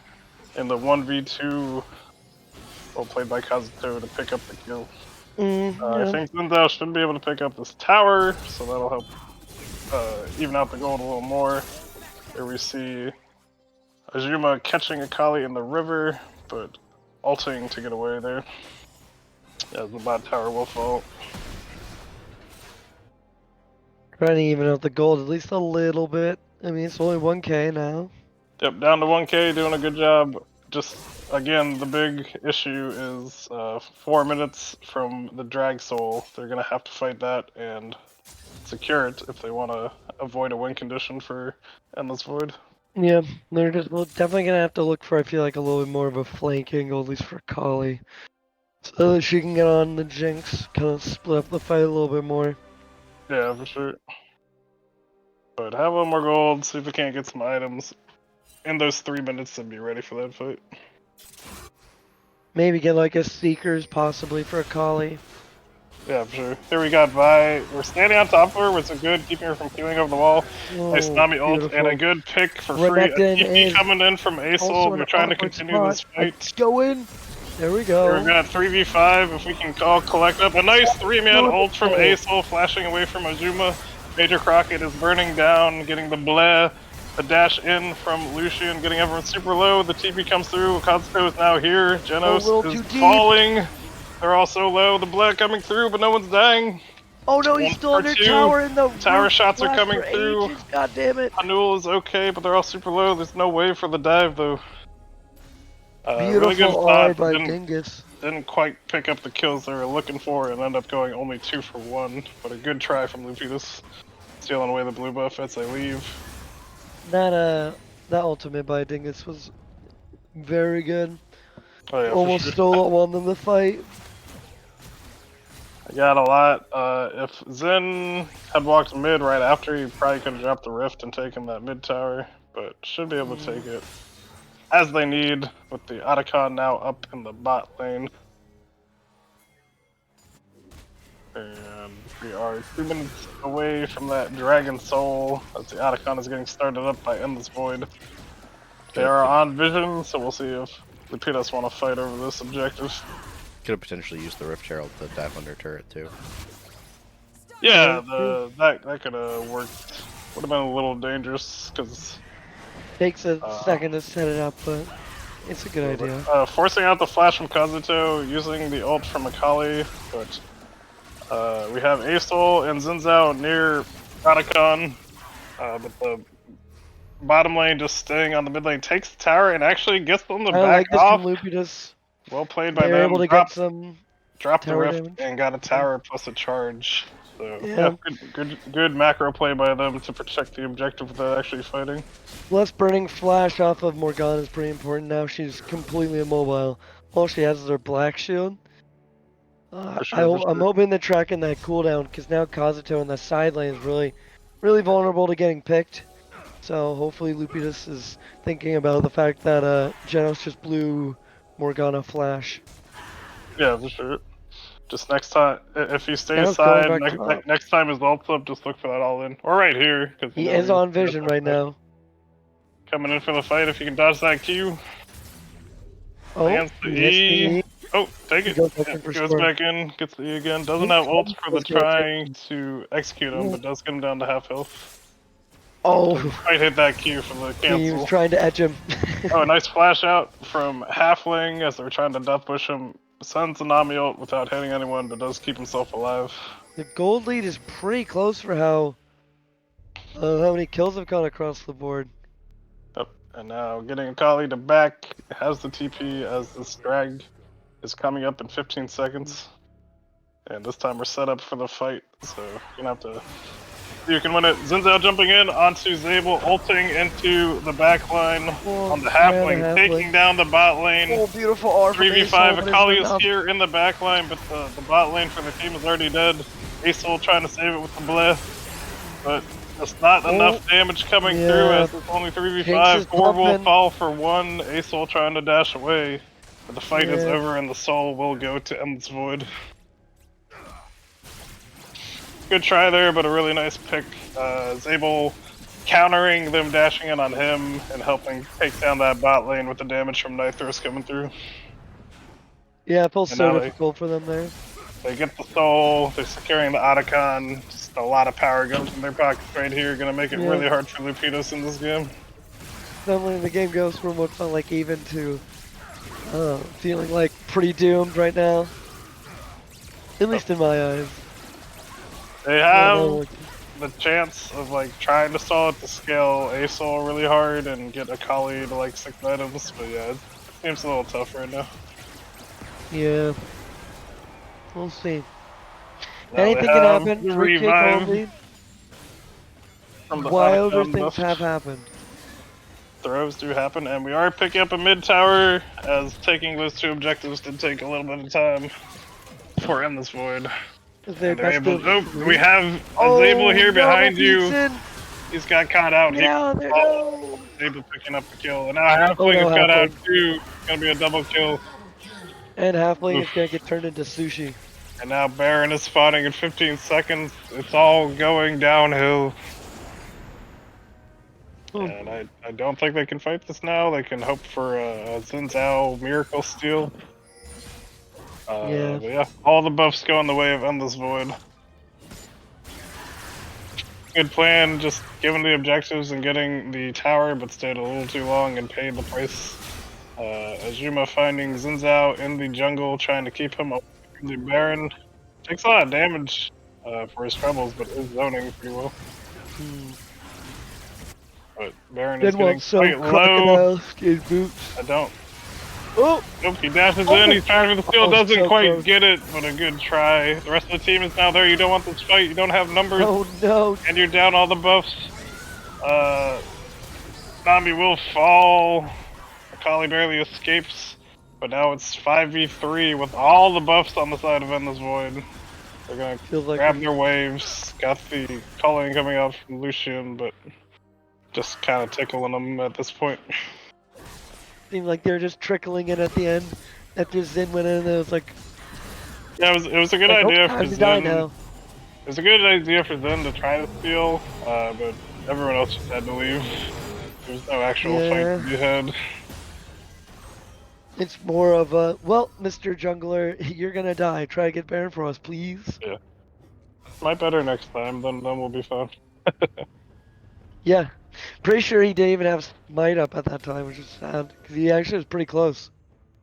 in the 1v2. Well played by Kazuto to pick up the kill. I think Zinzao should be able to pick up this tower, so that'll help even out the gold a little more. Here we see Azuma catching Akali in the river, but ulting to get away there. As the bot tower will fall. Trying to even out the gold at least a little bit. I mean, it's only 1k now. Yep, down to 1k, doing a good job. Just, again, the big issue is 4 minutes from the drag soul. They're going to have to fight that and secure it if they want to avoid a win condition for Endless Void. Yeah, they're just definitely gonna have to look for, I feel like, a little bit more of a flank angle, at least for Kali. So that she can get on the Jinx, kind of split up the fight a little bit more. Yeah, for sure. But have one more gold, see if we can't get some items in those 3 minutes and be ready for that fight. Maybe get like a Seekers possibly for a Kali. Yeah, for sure. Here we got Vi. We're standing on top of her, which is good, keeping her from queuing over the wall. Nice Nami ult, and a good pick for free. A TP coming in from Asol. We're trying to continue this fight. Let's go in. There we go. Here we got 3v5, if we can all collect up. A nice 3-man ult from Asol, flashing away from Azuma. Major Crockett is burning down, getting the bleh. The dash in from Lucian, getting everyone super low. The TP comes through. Kazuto is now here. Genos is falling. They're all so low. The bleh coming through, but no one's dying. Oh no, he's still under tower in the tower shots are coming through. Ages. God damn it. Anul is okay, but they're all super low. There's no way for the dive though. Beautiful really good eye spot. by Dingus. Didn't quite pick up the kills they were looking for and end up going only 2 for 1. But a good try from Lupitas. Stealing away the blue buff as they leave. That ultimate by Dingus was very good. Oh, yeah, almost stole it, won them the fight. I got a lot. If Zen had walked mid right after, he probably could have dropped the rift and taken that mid tower, but should be able to take it as they need, with the Otacon now up in the bot lane. And we are 2 minutes away from that Dragon Soul, as the Otacon is getting started up by Endless Void. They are on vision, so we'll see if the Lupitas want to fight over this objective. Could have potentially used the Rift Herald to dive under turret too. Yeah, that could have worked. Would have been a little dangerous because takes a second to set it up, but it's a good idea. Forcing out the flash from Kazuto, using the ult from Akali, but we have Asol and Zinzao near Otacon, but the bottom lane just staying on the mid lane takes the tower and actually gets them to back off. Lupitas. Well played by them. They're able to get some drop the rift damage and got a tower plus a charge. So yeah, good macro play by them to protect the objective without actually fighting. Less burning flash off of Morgana is pretty important now. She's completely immobile. All she has is her black shield. I'm hoping they're tracking that cooldown because now Kazuto in the side lane is really vulnerable to getting picked. So hopefully Lupitas is thinking about the fact that Genos just blew Morgana flash. Yeah, for sure. Just next time, if he stays side, next time his ult's up, just look for that all in. Or right here. Cause he is on vision right now. Coming in for the fight if you can dodge that Q. Oh, E. Oh, take it. Goes back in, gets the E again. Doesn't have ult for the trying to execute him, but does get him down to half health. Oh. Might hit that Q for the cancel. He was trying to edge him. Oh, nice flash out from Halfling as they were trying to death push him. Sends a Nami ult without hitting anyone, but does keep himself alive. The gold lead is pretty close for how many kills have gone across the board. Yep, and now getting Akali to back, has the TP as this drag is coming up in 15 seconds. And this time we're set up for the fight, so you're gonna have to... You can win it. Zinzao jumping in onto Zabel, ulting into the back line on the halfling, taking down the bot lane. Oh, beautiful R 3v5. Akali is here in the back line, but the bot lane for the team is already dead. Asol trying to save it with the bleh, but just not enough damage coming through as it's only 3v5. 4 will fall for 1. Asol trying to dash away, but the fight is over and the soul will go to Endless Void. Good try there, but a really nice pick. Zabel countering them dashing in on him and helping take down that bot lane with the damage from Nithros coming through. Yeah, it feels so difficult for them there. They get the soul, they're securing the Otacon, just a lot of power goes in their pockets right here, gonna make it really hard for Lupitas in this game. Definitely the game goes from what felt like even to Feeling like pretty doomed right now. At least in my eyes. They I don't know have what- the chance of like trying to stall it to scale ASOL really hard and get Akali to like 6 items, but yeah, it seems a little tough right now. Yeah. We'll see. Now Anything they can have happen. the 3 kick revive only. from the Wilder Anakin things buff. have happened. Throws do happen, and we are picking up a mid tower, as taking those 2 objectives did take a little bit of time before end this void. Is their And they're best able. of Oh, 3? we have a Oh, Zabel here no, behind you. Beatson! He's got caught out. Get out of there, no! Zabel picking up the kill, and now Oh, Halfling no, is cut out Halfling. too. It's gonna be a double kill. And Halfling Oof. is gonna get turned into sushi. And now Baron is spawning in 15 seconds. It's all going downhill. Oh, And I don't think they can fight this now. They can hope for a Xin Zhao miracle steal. yeah. But yeah, all the buffs go in the way of Endless Void. Good plan, just giving the objectives and getting the tower, but stayed a little too long and paid the price. Azuma finding Xin Zhao in the jungle, trying to keep him away from the Baron. Takes a lot of damage for his troubles, but is zoning pretty well. But Baron is Then getting want some quite low. crocodile skin boots. I don't. Oh! Nope, he dashes in, he's trying for the steal, Oh, doesn't so quite close. get it, but a good try. The rest of the team is now there, you don't want this fight, you don't have numbers, Oh no! and you're down all the buffs. Nami will fall. Akali barely escapes, but now it's 5v3 with all the buffs on the side of Endless Void. They're gonna Feels like grab their waves, got the culling coming out from Lucian, but just kind of tickling them at this point. seemed like they're just trickling in at the end. After Zin went in, it was like, Yeah, it was a good like idea oh, for time to die Zen. now. It was a good idea for Zen to try to steal, but everyone else just had to leave. There's no actual fight to be had. It's more of a, well, Mr. Jungler, you're gonna die. Try to get Baron for us, please. Yeah. Might better next time, then we'll be fine. Yeah. Pretty sure he didn't even have Smite up at that time, which is sad. Because he actually was pretty close.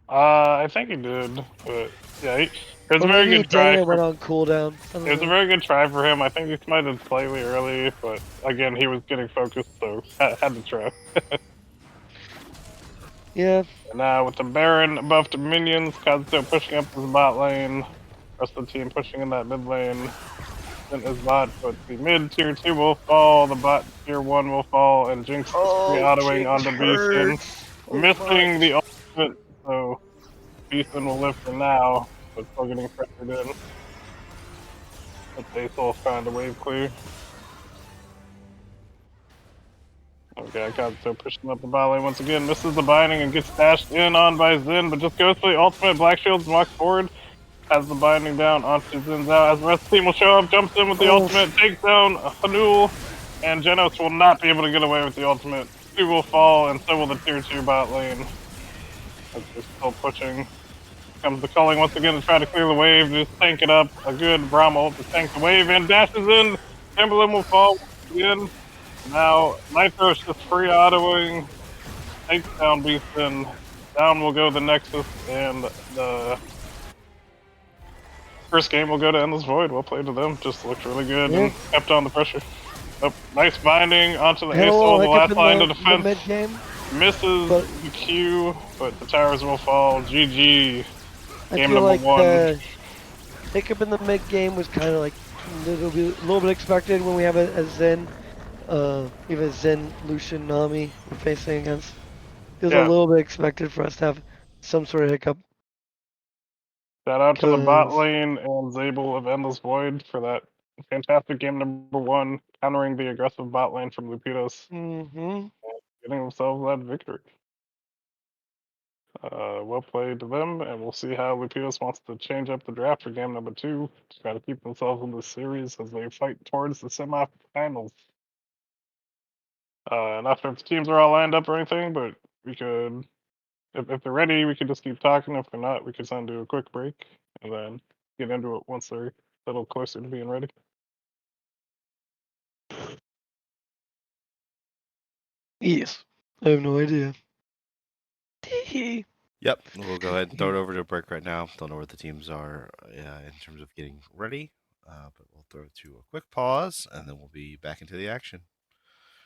I think he did, but yeah, it was Or a very maybe he good try. did and went on cooldown. I don't It was a know. very good try for him. I think he smited slightly early, but again, he was getting focused, so had to try. Yeah. And now with the Baron buffed minions, Kazuto pushing up his bot lane, rest of the team pushing in that mid lane. Then his bot, but the mid tier 2 will fall, the bot tier 1 will fall, and Jinx is re-autoing onto Beeson. Missing the ultimate, so Beeson will live for now, but still getting pressured in. But Basil found a wave clear. Okay, I got so pushing up the bot lane once again, misses the binding and gets dashed in on by Xin, but just goes for the ultimate. Black Shields and walks forward, has the binding down onto Xin Zhao. As the rest of the team will show up, jumps in with the ultimate, takes down Hanul, and Genos will not be able to get away with the ultimate. 2 will fall, and so will the tier 2 bot lane. As they're still pushing. Comes the culling once again to try to clear the wave, just tank it up. A good Brahma ult to tank the wave and dashes in. Timberland will fall once again. Now, Nitros just free autoing, takes down Beaston. Down will go the Nexus, and the first game will go to Endless Void. Well played to them, just looked really good and kept on the pressure. Oh, nice binding onto the ASOL, the last line of defense. Mid-game. Misses the Q, but the towers will fall. GG. I Game feel number like 1. the hiccup in the mid game was kind of like a little bit expected when we have a Zen, even Zen, Lucian, Nami we're facing against. It was a little bit expected for us to have some sort of hiccup. Shout out to the bot lane and Zabel of Endless Void for that fantastic game number 1, countering the aggressive bot lane from Lupitos, getting themselves that victory. Well played to them, and we'll see how Lupitos wants to change up the draft for game number 2 to try to keep themselves in this series as they fight towards the semifinals. Not sure if the teams are all lined up or anything, but we could, if they're ready, we could just keep talking. If they're not, we could send do a quick break and then get into it once they're a little closer to being ready. Yes. I have no idea. Yep, we'll go ahead and throw it over to a break right now. Don't know where the teams are in terms of getting ready, but we'll throw it to a quick pause, and then we'll be back into the action.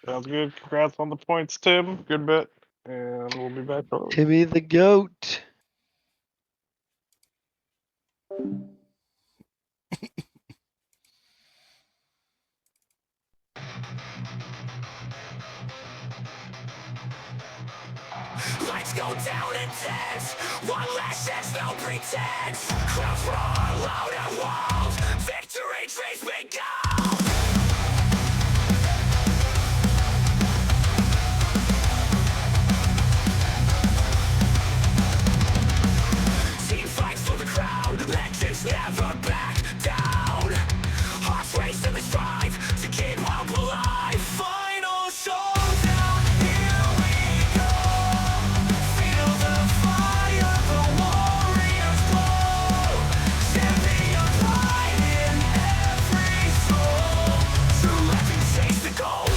Sounds good. Congrats on the points, Tim. Good bet. And we'll be back shortly. Timmy the goat. Lights go down intense. One last chance, no pretense. Crowds roar loud and wild. Victory dreams we go. Team fights for the crown. Legends never back down. Hearts race in the strive to keep hope alive. Final showdown, here we go. Feel the fire, the warriors glow. Champion pride in every soul. True legends chase the goal.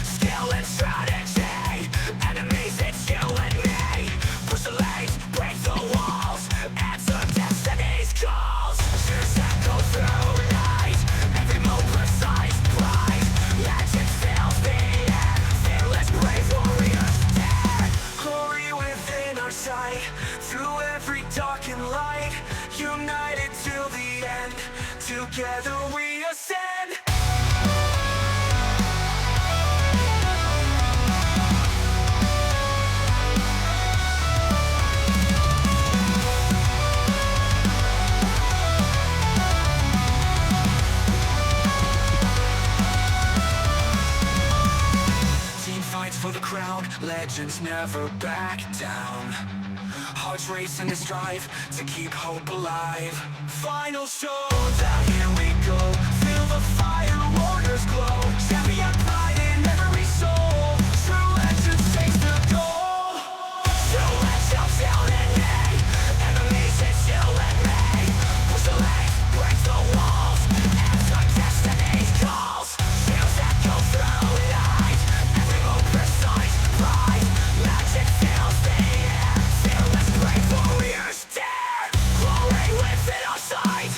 Skill and strategy, enemies it's you and me. Push the lanes, break the walls, answer destiny's calls. Cheers echo through night, every move precise, bright. Legend fills the air, fearless brave warriors dare. Glory within our sight, through every dark and light. United till the end, together we ascend. Team fights for the crown, legends never back down. Hearts race in the strive to keep hope alive. Final showdown, here we go. Feel the fire, warriors glow. Champion pride in every soul. True legends chase the goal. True legends still in me. Enemies it's you and me. Push the legs, break the walls. Answer destiny's calls. Shields echo through night. Every move precise, pride. Magic fills the air. Fearless brave warriors dare. Glory within our sight.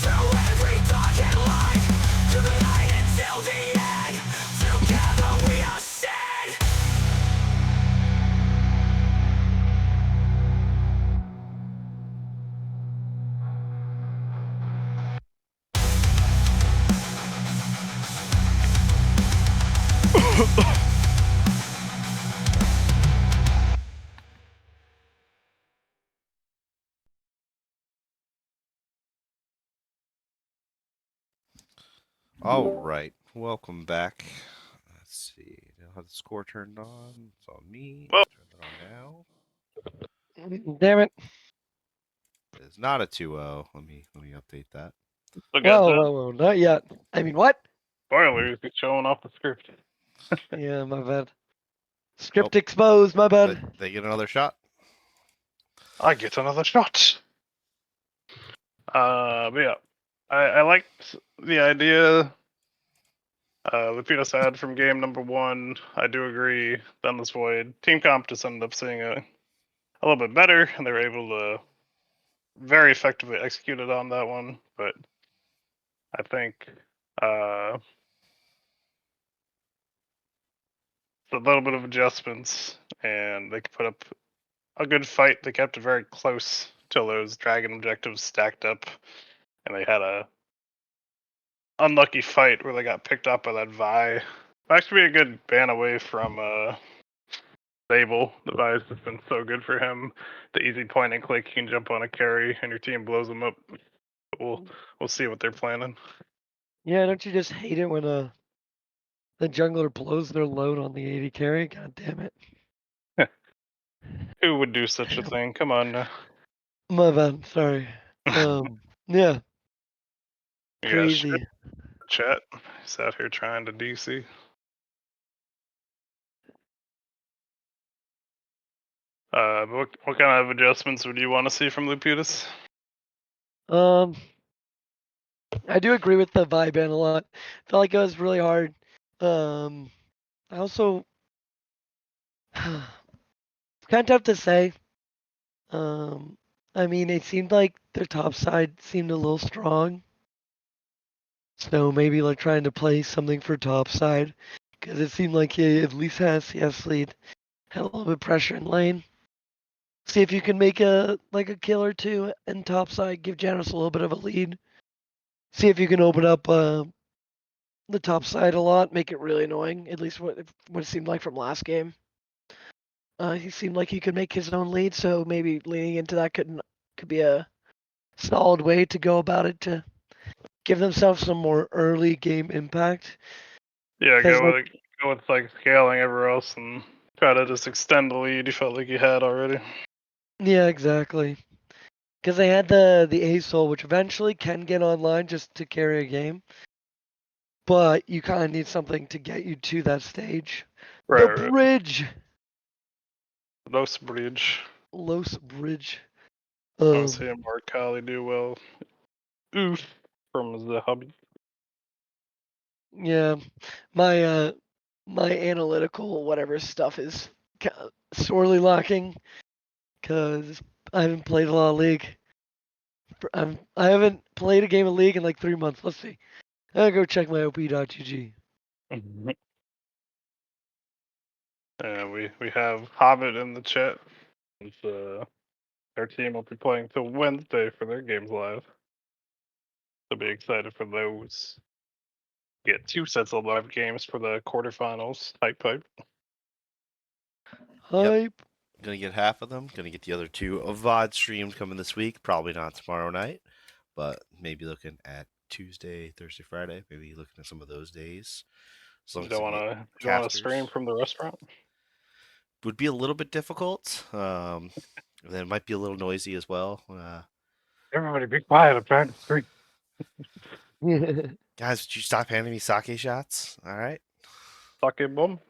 Through every dark and light. To the light until the end. Together we ascend. All right, welcome back. Let's see. I don't have the score turned on. It's on me. Well- Turn it on now. Damn it. It's not a 2-0. Let me update that. Look at that. Whoa, not yet. I mean, what? Spoilers, he's showing off the script. Yeah, my bad. Script exposed, my bad. They get another shot. I get another shot. But yeah, I liked the idea Lupita had from game number one. I do agree. Boundless Void team comp just ended up seeing a little bit better, and they were able to very effectively execute it on that one. But I think it's a little bit of adjustments, and they could put up a good fight. They kept it very close till those dragon objectives stacked up, and they had a unlucky fight where they got picked up by that Vi. Actually, be a good ban away from Sable. The Vi has just been so good for him. The easy point and click, you can jump on a carry, and your team blows them up. But we'll see what they're planning. Yeah, don't you just hate it when the jungler blows their load on the 80 carry? God damn it. Who would do such a thing? Come on now. My bad. Sorry. Yeah, You guys crazy. should chat. He's out here trying to DC. But what kind of adjustments would you want to see from Luputus? I do agree with the vibe ban a lot. Felt like it was really hard. I also kind of tough to say. I mean, it seemed like their top side seemed a little strong. So maybe like trying to play something for top side. Because it seemed like he at least had a CS lead. Had a little bit of pressure in lane. See if you can make a kill or two in top side, give Janus a little bit of a lead. See if you can open up the top side a lot, make it really annoying. At least what it seemed like from last game. He seemed like he could make his own lead, so maybe leaning into that could be a solid way to go about it to give themselves some more early game impact. Yeah, 'Cause, go with like scaling everywhere else and try to just extend the lead you felt like you had already. Yeah, exactly. Because they had the A soul, which eventually can get online just to carry a game, but you kind of need something to get you to that stage. Right, The right. bridge, Los Bridge. Los Bridge. I want to see him or Kali do well. Oof. From the hubby. Yeah, my analytical whatever stuff is sorely lacking because I haven't played a lot of League. I haven't played a game of League in like 3 months. Let's see. I'll go check my op.gg. Yeah, we have Hobbit in the chat. Their team will be playing till Wednesday for their games live. So be excited for those. Get 2 sets of live games for the quarterfinals. Hype. Hype. Gonna get half of them. Gonna get the other two of VOD streamed coming this week. Probably not tomorrow night, but maybe looking at Tuesday, Thursday, Friday. Maybe looking at some of those days. As long You as don't I can want get to stream casters. from the restaurant. Would be a little bit difficult. Then it might be a little noisy as well. Everybody be quiet. I'm trying to stream. Guys, would you stop handing me sake shots? All right. Suck it, bum.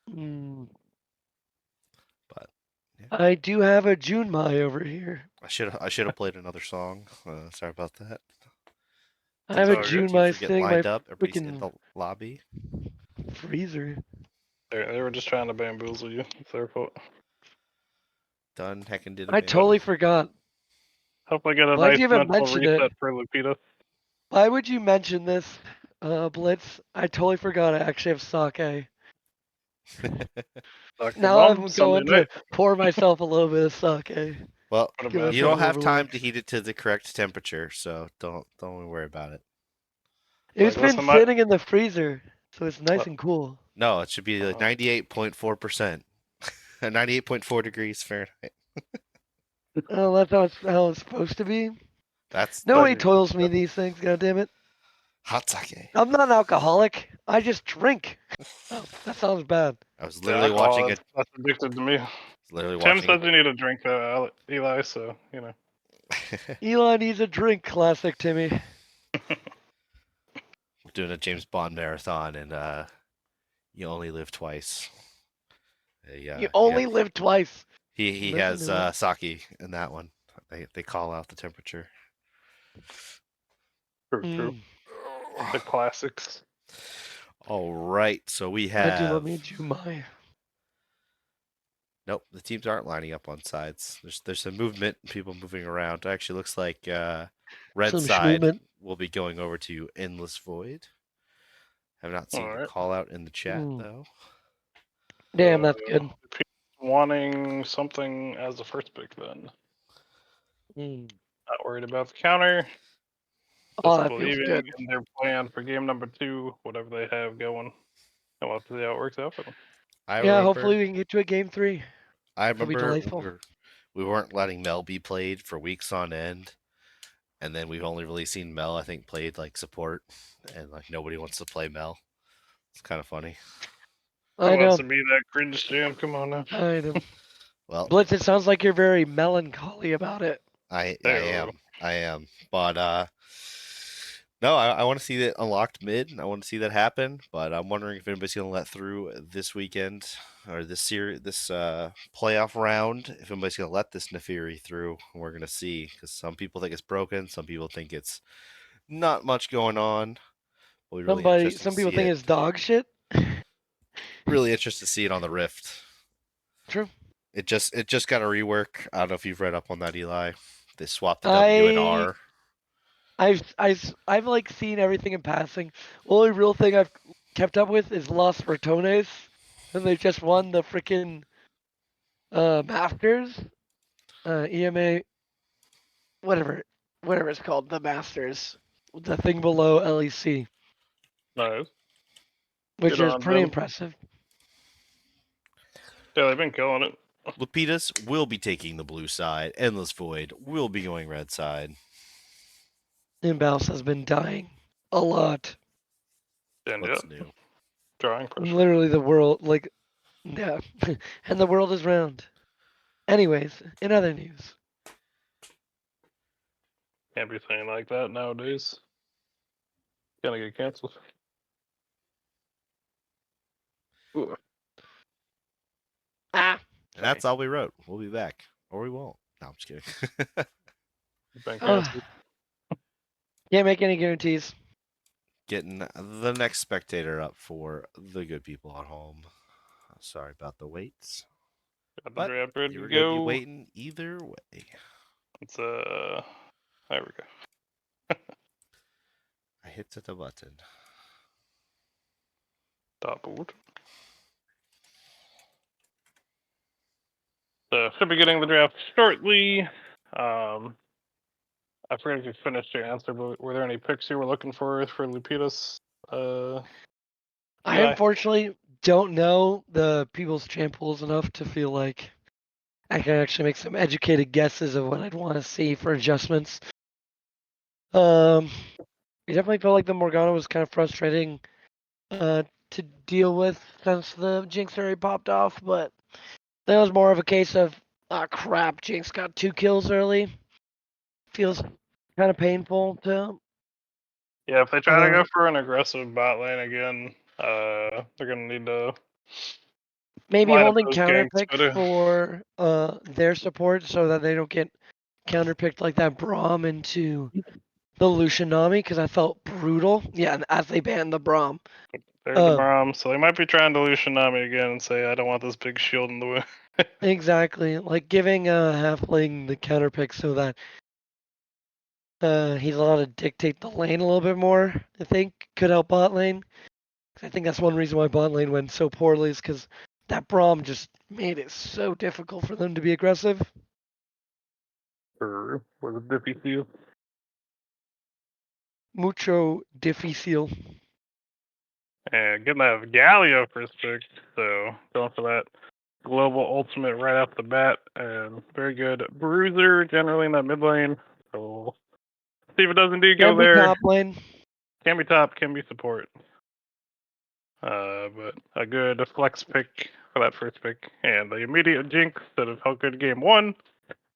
Mm, But I do have a Junmai over here. I should have played another song. Sorry about that. I have a all good. Junmai Teams were getting thing, my lined up. Everybody's in freaking the lobby. freezer. They were just trying to bamboozle you. It's their fault. Done. Heckin' did a I totally bamboozle. forgot. Hope I get a Why'd nice you even mental mention it? reset for Lupita. Why would you mention this, Blitz? I totally forgot I actually have sake. Suck your Now bum. I'm Sunday going night. to pour myself a little bit of sake. Well, What Give about you myself don't a have time Overwatch. to heat it to the correct temperature, so don't worry about it. It's Like, been listen, sitting in the freezer, so it's nice and cool. No, it should be like Uh-huh. 98.4%. 98.4 degrees Fahrenheit. Oh, that's how it's supposed to be. That's Nobody the toils me these things, God damn it. hot sake. I'm not an alcoholic. I just drink. Oh, that sounds bad. I was The literally alcohol, watching a that's addictive to me. literally Tim watching says you need a drink, Eli, so, you know. a Eli needs a drink, classic Timmy. we're doing a James Bond marathon, and you only live twice. You only live twice. he That's a has new one. sake in that one. They call out the temperature. True. The classics. All right, so we I do have. love me a Jumai. Nope, the teams aren't lining up on sides. There's some movement, people moving around. It actually looks like red Some side schmovement. will be going over to Endless Void. Have not seen the Alright. call out in the chat Mm. though. Damn, that's good. Wanting something as the first pick, then. Mm. Not worried about the counter. Oh, Just that feels believing good. in their plan for game number 2, whatever they have going. And we'll have to see how it works out for them. Yeah, hopefully we can get to a game 3. I That'll be remember delightful. we weren't letting Mel be played for weeks on end, and then we've only really seen Mel, I think, played like support, and like nobody wants to play Mel. It's kind of funny. Who I wants know. to be that cringe jam? Come on now. I know. Well, Blitz, it sounds like you're very melancholy about it. I Hey-o. am, but no, I want to see that unlocked mid. I want to see that happen, but I'm wondering if anybody's going to let through this weekend or this series, this playoff round. If anybody's going to let this Nefiri through, we're going to see because some people think it's broken, some people think it's not much going on. But we really Some interested to people see think it. it's dog shit. really interested to see it on the Rift. True. It just got a rework. I don't know if you've read up on that, Eli. They swapped the W and I R. I've like seen everything in passing. The only real thing I've kept up with is Los Ratones, and they just won the freaking Masters, EMA, whatever it's called, the Masters, the thing below LEC, Nice. which Good is on pretty them. impressive. Yeah, they've been killing it. Lapidus will be taking the blue side. Endless Void will be going red side. Imbalance has been dying a lot. And yeah, What's new? drawing pressure. Literally, the world, like, yeah, and the world is round. Anyways, in other news, Can't be saying like that nowadays. Gonna get canceled. Ooh, ah, And that's all we wrote. We'll be back. Or we won't. No, I'm just kidding. been uh, canceled. can't make any guarantees. Getting the next spectator up for the good people at home. Sorry about the waits. Got the But draft ready you to were going to be go. waiting either way. It's there we go. I hit the button. Toppled. So should be getting the draft shortly. I forget if you finished your answer, but were there any picks you were looking for Lupitas? I Eli? unfortunately don't know the people's champ pools enough to feel like I can actually make some educated guesses of what I'd want to see for adjustments. I definitely felt like the Morgana was kind of frustrating to deal with since the Jinx already popped off, but that was more of a case of, ah, crap, Jinx got 2 kills early. Feels kind of painful to. Yeah, if they try to go for an aggressive bot lane again, they're gonna need to Maybe line up holding those counter ganks picks better. for their support so that they don't get counter picked like that Braum into the Lucian Nami because I felt brutal. Yeah, and as they banned the Braum. There's the Braum, so they might be trying to Lucian Nami again and say, I don't want this big shield in the way. Exactly. Like giving Halfling the counter pick so that he's allowed to dictate the lane a little bit more, I think could help bot lane. I think that's one reason why bot lane went so poorly is because that Braum just made it so difficult for them to be aggressive. Or was it Diffy Seal? Mucho difícil. And getting that Galio first pick, so going for that global ultimate right off the bat, and very good bruiser generally in that mid lane. So see if it does indeed go Can be there. top lane. Can be top, can be support. But a good flex pick for that first pick, and the immediate jinx that have held good game one.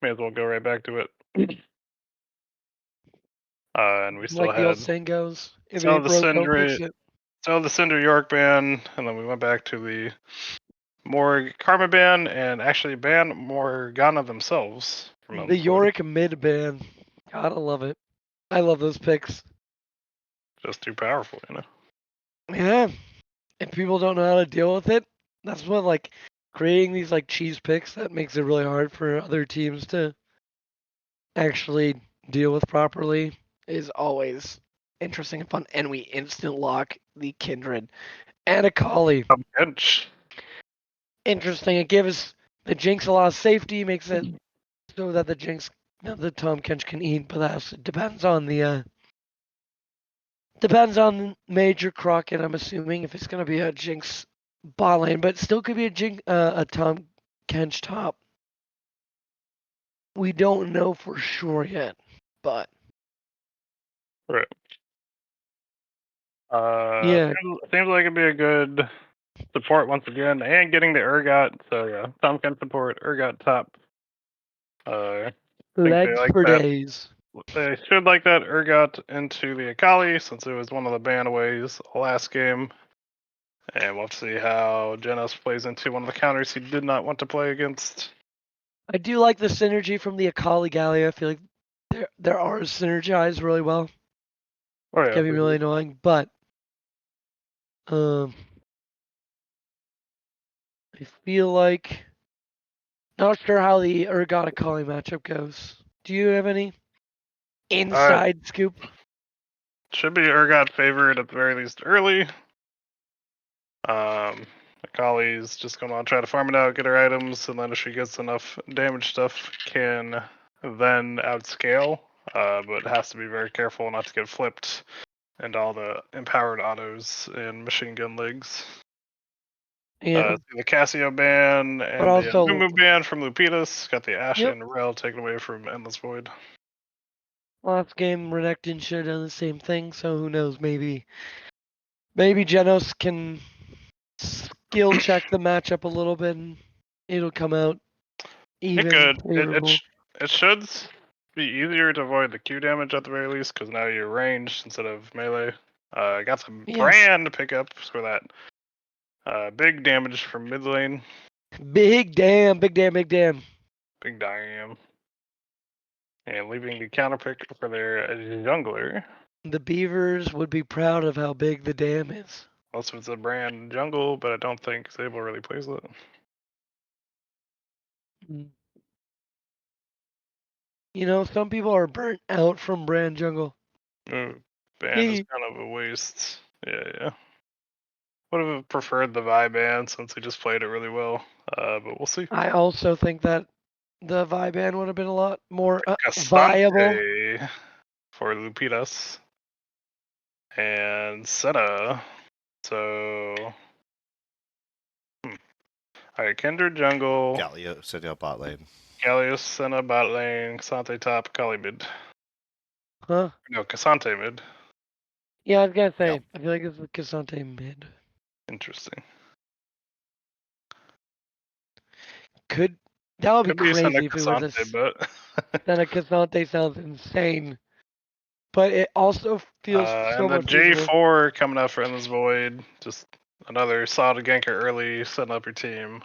May as well go right back to it. And we still Like the old had saying goes, if it some ain't of the broke, don't Syndra, fix it. some of the Cinder York ban, and then we went back to the more Karma ban, and actually ban Morgana themselves from The Endless Void. Yorick mid ban. Gotta love it. I love those picks. Just too powerful, Yeah. If people don't know how to deal with it, that's what like creating these like cheese picks that makes it really hard for other teams to actually deal with properly is always interesting and fun. And we instant lock the Kindred and a Kali. Bench. Interesting. It gives the Jinx a lot of safety, makes it so that the Jinx, the Tom Kench can eat, but that depends on Major Crockett. I'm assuming if it's gonna be a Jinx bot lane, but it still could be a Tom Kench top. We don't know for sure yet, but Right. yeah, Seems like it'd be a good support once again, and getting the Urgot. So yeah, Tom can support Urgot top. I think they legs like for that. days. They should like that Urgot into the Akali since it was one of the banaways last game. And we'll have to see how Genos plays into one of the counters he did not want to play against. I do like the synergy from the Akali Gallia. I feel like there are synergized really well. Oh It yeah, can be really annoying, but um, I feel like not sure how the Urgot Akali matchup goes. Do you have any inside scoop? Should be Urgot favored at the very least early. Akali's just gonna try to farm it out, get her items, and then if she gets enough damage stuff, can then outscale. But has to be very careful not to get flipped and all the empowered autos and machine gun legs. Yeah, The Casio ban but and the also Mumu ban from Lupitas. Got the Ashe Yep. and Rel taken away from Endless Void. last game Renekton should have done the same thing. So who knows? Maybe Genos can skill check the matchup a little bit, and it'll come out It even could. favorable. It should be easier to avoid the Q damage at the very least, because now you're ranged instead of melee. Got some Yeah. brand pickups for that. Big damage from mid lane. Big damn, big damn, big damn. Big damn. And leaving the counter pick for their jungler. The Beavers would be proud of how big the dam is. Also, it's a brand jungle, but I don't think Sable really plays it. Mm. You know, some people are burnt out from brand jungle. Band is kind of a waste. Yeah. Would have preferred the Vi band since he just played it really well. But we'll see. I also think that the Viban would have been a lot more viable. Cassante for Lupitas and Senna. So, alright, Kindred jungle, Galio setting up bot lane. Gallius Senna bot lane, Cassante top, Kali mid. Huh? No, Cassante mid. Yeah, I was gonna say, Yep. I feel like it's a Cassante mid. Interesting. That would be Could be Senna crazy if it was Cassante, but then a Cassante sounds insane. But it also feels so and the much feasible. J4 coming out for Endless Void. Just another solid ganker early, setting up your team.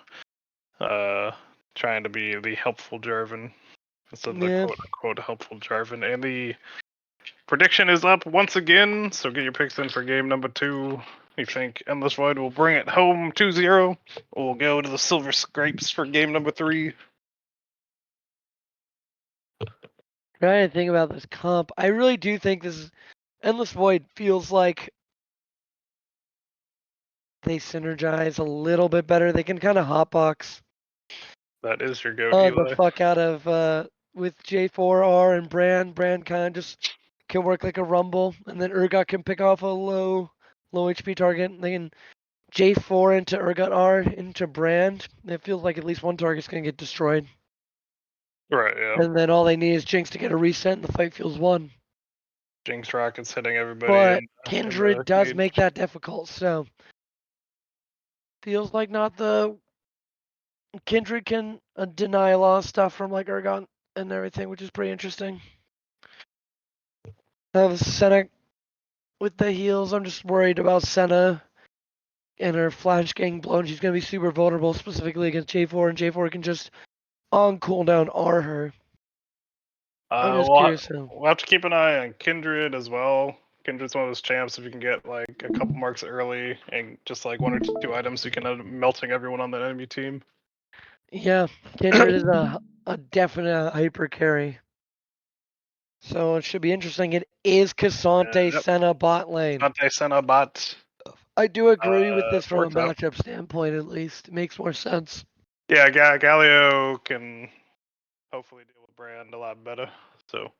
Trying to be the helpful Jarvan instead of the Yeah. quote unquote helpful Jarvan. And the prediction is up once again, so get your picks in for game number 2. You think Endless Void will bring it home 2-0? We'll go to the Silver Scrapes for game number 3. Trying to think about this comp. I really do think this Endless Void feels like they synergize a little bit better. They can kind of hotbox That is your goat, the Eli. fuck out of with J4R and Brand. Brand kind of just can work like a rumble, and then Urgot can pick off a low HP target. They can J4 into Urgot R into Brand. It feels like at least one target's gonna get destroyed, Right, yeah. and then all they need is Jinx to get a reset, and the fight feels won. Jinx Rockets hitting everybody. But in Kindred the does cage. make that difficult, so feels like not the Kindred can deny a lot of stuff from like Urgot and everything, which is pretty interesting. Have Senna with the heals. I'm just worried about Senna and her flash getting blown. She's gonna be super vulnerable, specifically against J4, and J4 can just on cooldown R her. I'm just curious. We'll have to keep an eye on Kindred as well. Kindred's one of those champs. If you can get like a couple marks early and just like 1 or 2 items, you can end up melting everyone on the enemy team. Yeah, Kindred is a definite hyper carry. So it should be interesting. It is Cassante Yep. Senna bot lane. Dante Senna bot. I do agree with this from a Forza. matchup standpoint, at least. It makes more sense. Yeah, Galio can hopefully deal with Brand a lot better. So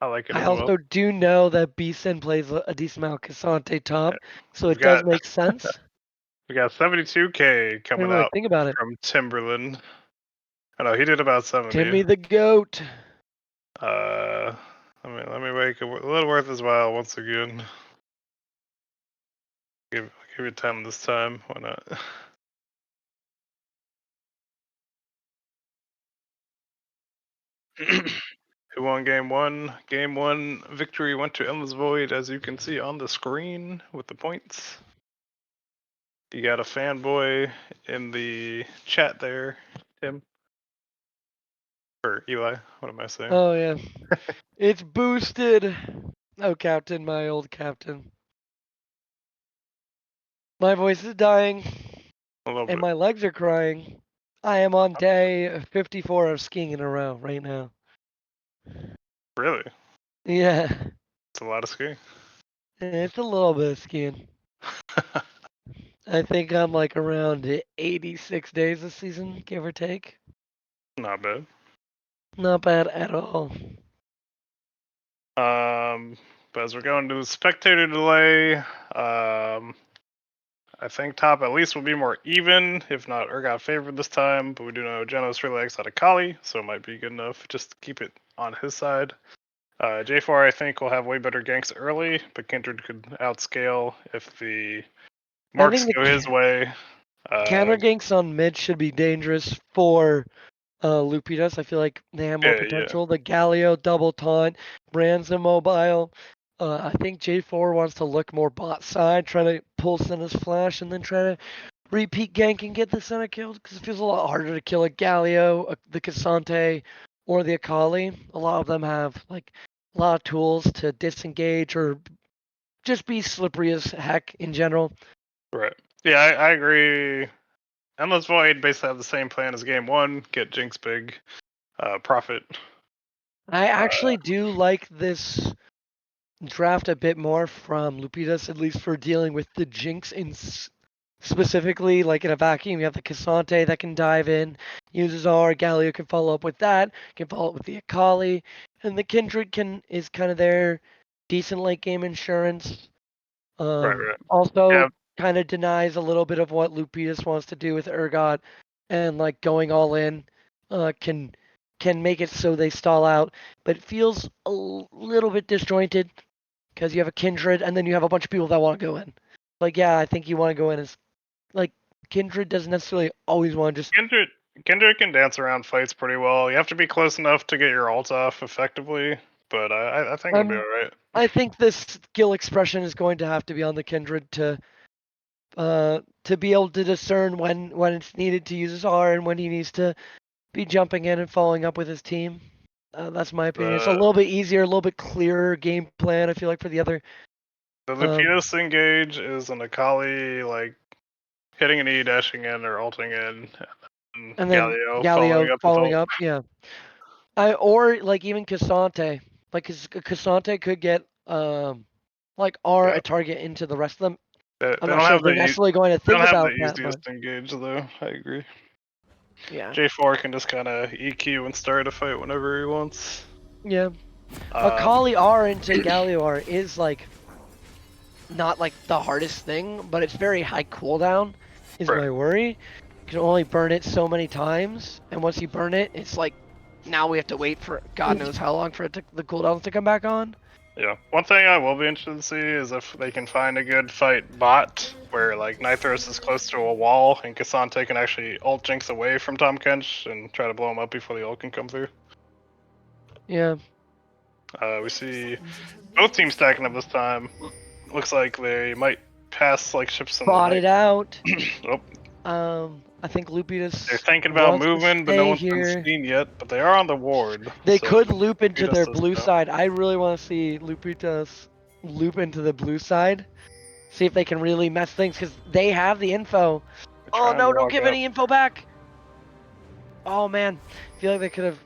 I like it I as well. also do know that Beeson plays a decent amount of Cassante top, so We've it does got- make sense. We got 72K I didn't coming really out think about it. from Timberland. I know he did about 70. Timmy the goat. Let me make it a little worth his while once again. Give it time this time. Why not? Who won game 1? Game 1 victory went to Endless Void, as you can see on the screen with the points. You got a fanboy in the chat there, Tim. Or Eli, what am I saying? Oh yeah. It's boosted. Oh, Captain, my old captain. My voice is dying. A little and bit. my legs are crying. I am on day 54 of skiing in a row right now. Really? Yeah, It's a lot of skiing. it's a little bit of skiing. I think I'm like around 86 days this season, give or take. Not bad. Not bad at all. But as we're going to the spectator delay, I think top at least will be more even, if not Urgot favored this time. But we do know Genos really likes out of Kali, so it might be good enough just to keep it on his side. J4 I think will have way better ganks early, but Kindred could outscale if the marks think the go his way. Counter ganks on mid should be dangerous for Lupitas. I feel like they have more Yeah, yeah. potential. The Galio double taunt, Brand's immobile. I think J4 wants to look more bot side, try to pull Senna's flash, and then try to repeat gank and get the Senna killed, because it feels a lot harder to kill a Galio, the Cassante, or the Akali. A lot of them have like a lot of tools to disengage or just be slippery as heck in general. Right. Yeah, I agree. Endless Void basically have the same plan as game one: get Jinx big, profit. I actually do like this draft a bit more from Lupitas, at least for dealing with the Jinx in specifically, like in a vacuum. You have the Cassante that can dive in, uses R, Galio can follow up with that, can follow up with the Akali, and the Kindred is kind of their decent late game insurance. Right, right. Also Yeah, kind of denies a little bit of what Lupitas wants to do with Urgot, and like going all in can make it so they stall out, but it feels a little bit disjointed because you have a Kindred and then you have a bunch of people that want to go in. Like, yeah, I think you want to go in as like Kindred doesn't necessarily always want to just. Kindred can dance around fights pretty well. You have to be close enough to get your ult off effectively, but I think it'll be alright. I think this skill expression is going to have to be on the Kindred to be able to discern when it's needed to use his R and when he needs to be jumping in and following up with his team. That's my opinion. It's a little bit easier, a little bit clearer game plan. I feel like for the other. The Lupitas engage is an Akali like hitting an E, dashing in, or ulting in, And then Galio following with ult. up, yeah. Or like even Cassante, like Cassante could get like R Yeah, a target into the rest of them. they I'm don't not sure have if they're the necessarily going to they think don't have the about that, but easiest engage though. I agree. yeah, J4 can just kind of EQ and start a fight whenever he wants. yeah. Um, Akali R into Galio R is like not like the hardest thing, but it's very high cooldown. Is right. my worry. You can only burn it so many times, and once you burn it, it's like now we have to wait for God knows how long for the cooldowns to come back on. Yeah. One thing I will be interested to see is if they can find a good fight bot where like Nithros is close to a wall and Cassante can actually ult Jinx away from Tom Kench and try to blow him up before the ult can come through. Yeah. We see both teams stacking up this time. Looks like they might pass like ships in the Bought it night. out. Oh, I think Lupitas they're thinking about wants to moving, but no stay one's been here. seen yet. But they are on the ward. They so could loop into Lupitas their does blue know. side. I really want to see Lupitas loop into the blue side. See if they can really mess things because they have the info. They're Oh trying no! to Don't walk give up. any info back. Oh man, I feel like they could have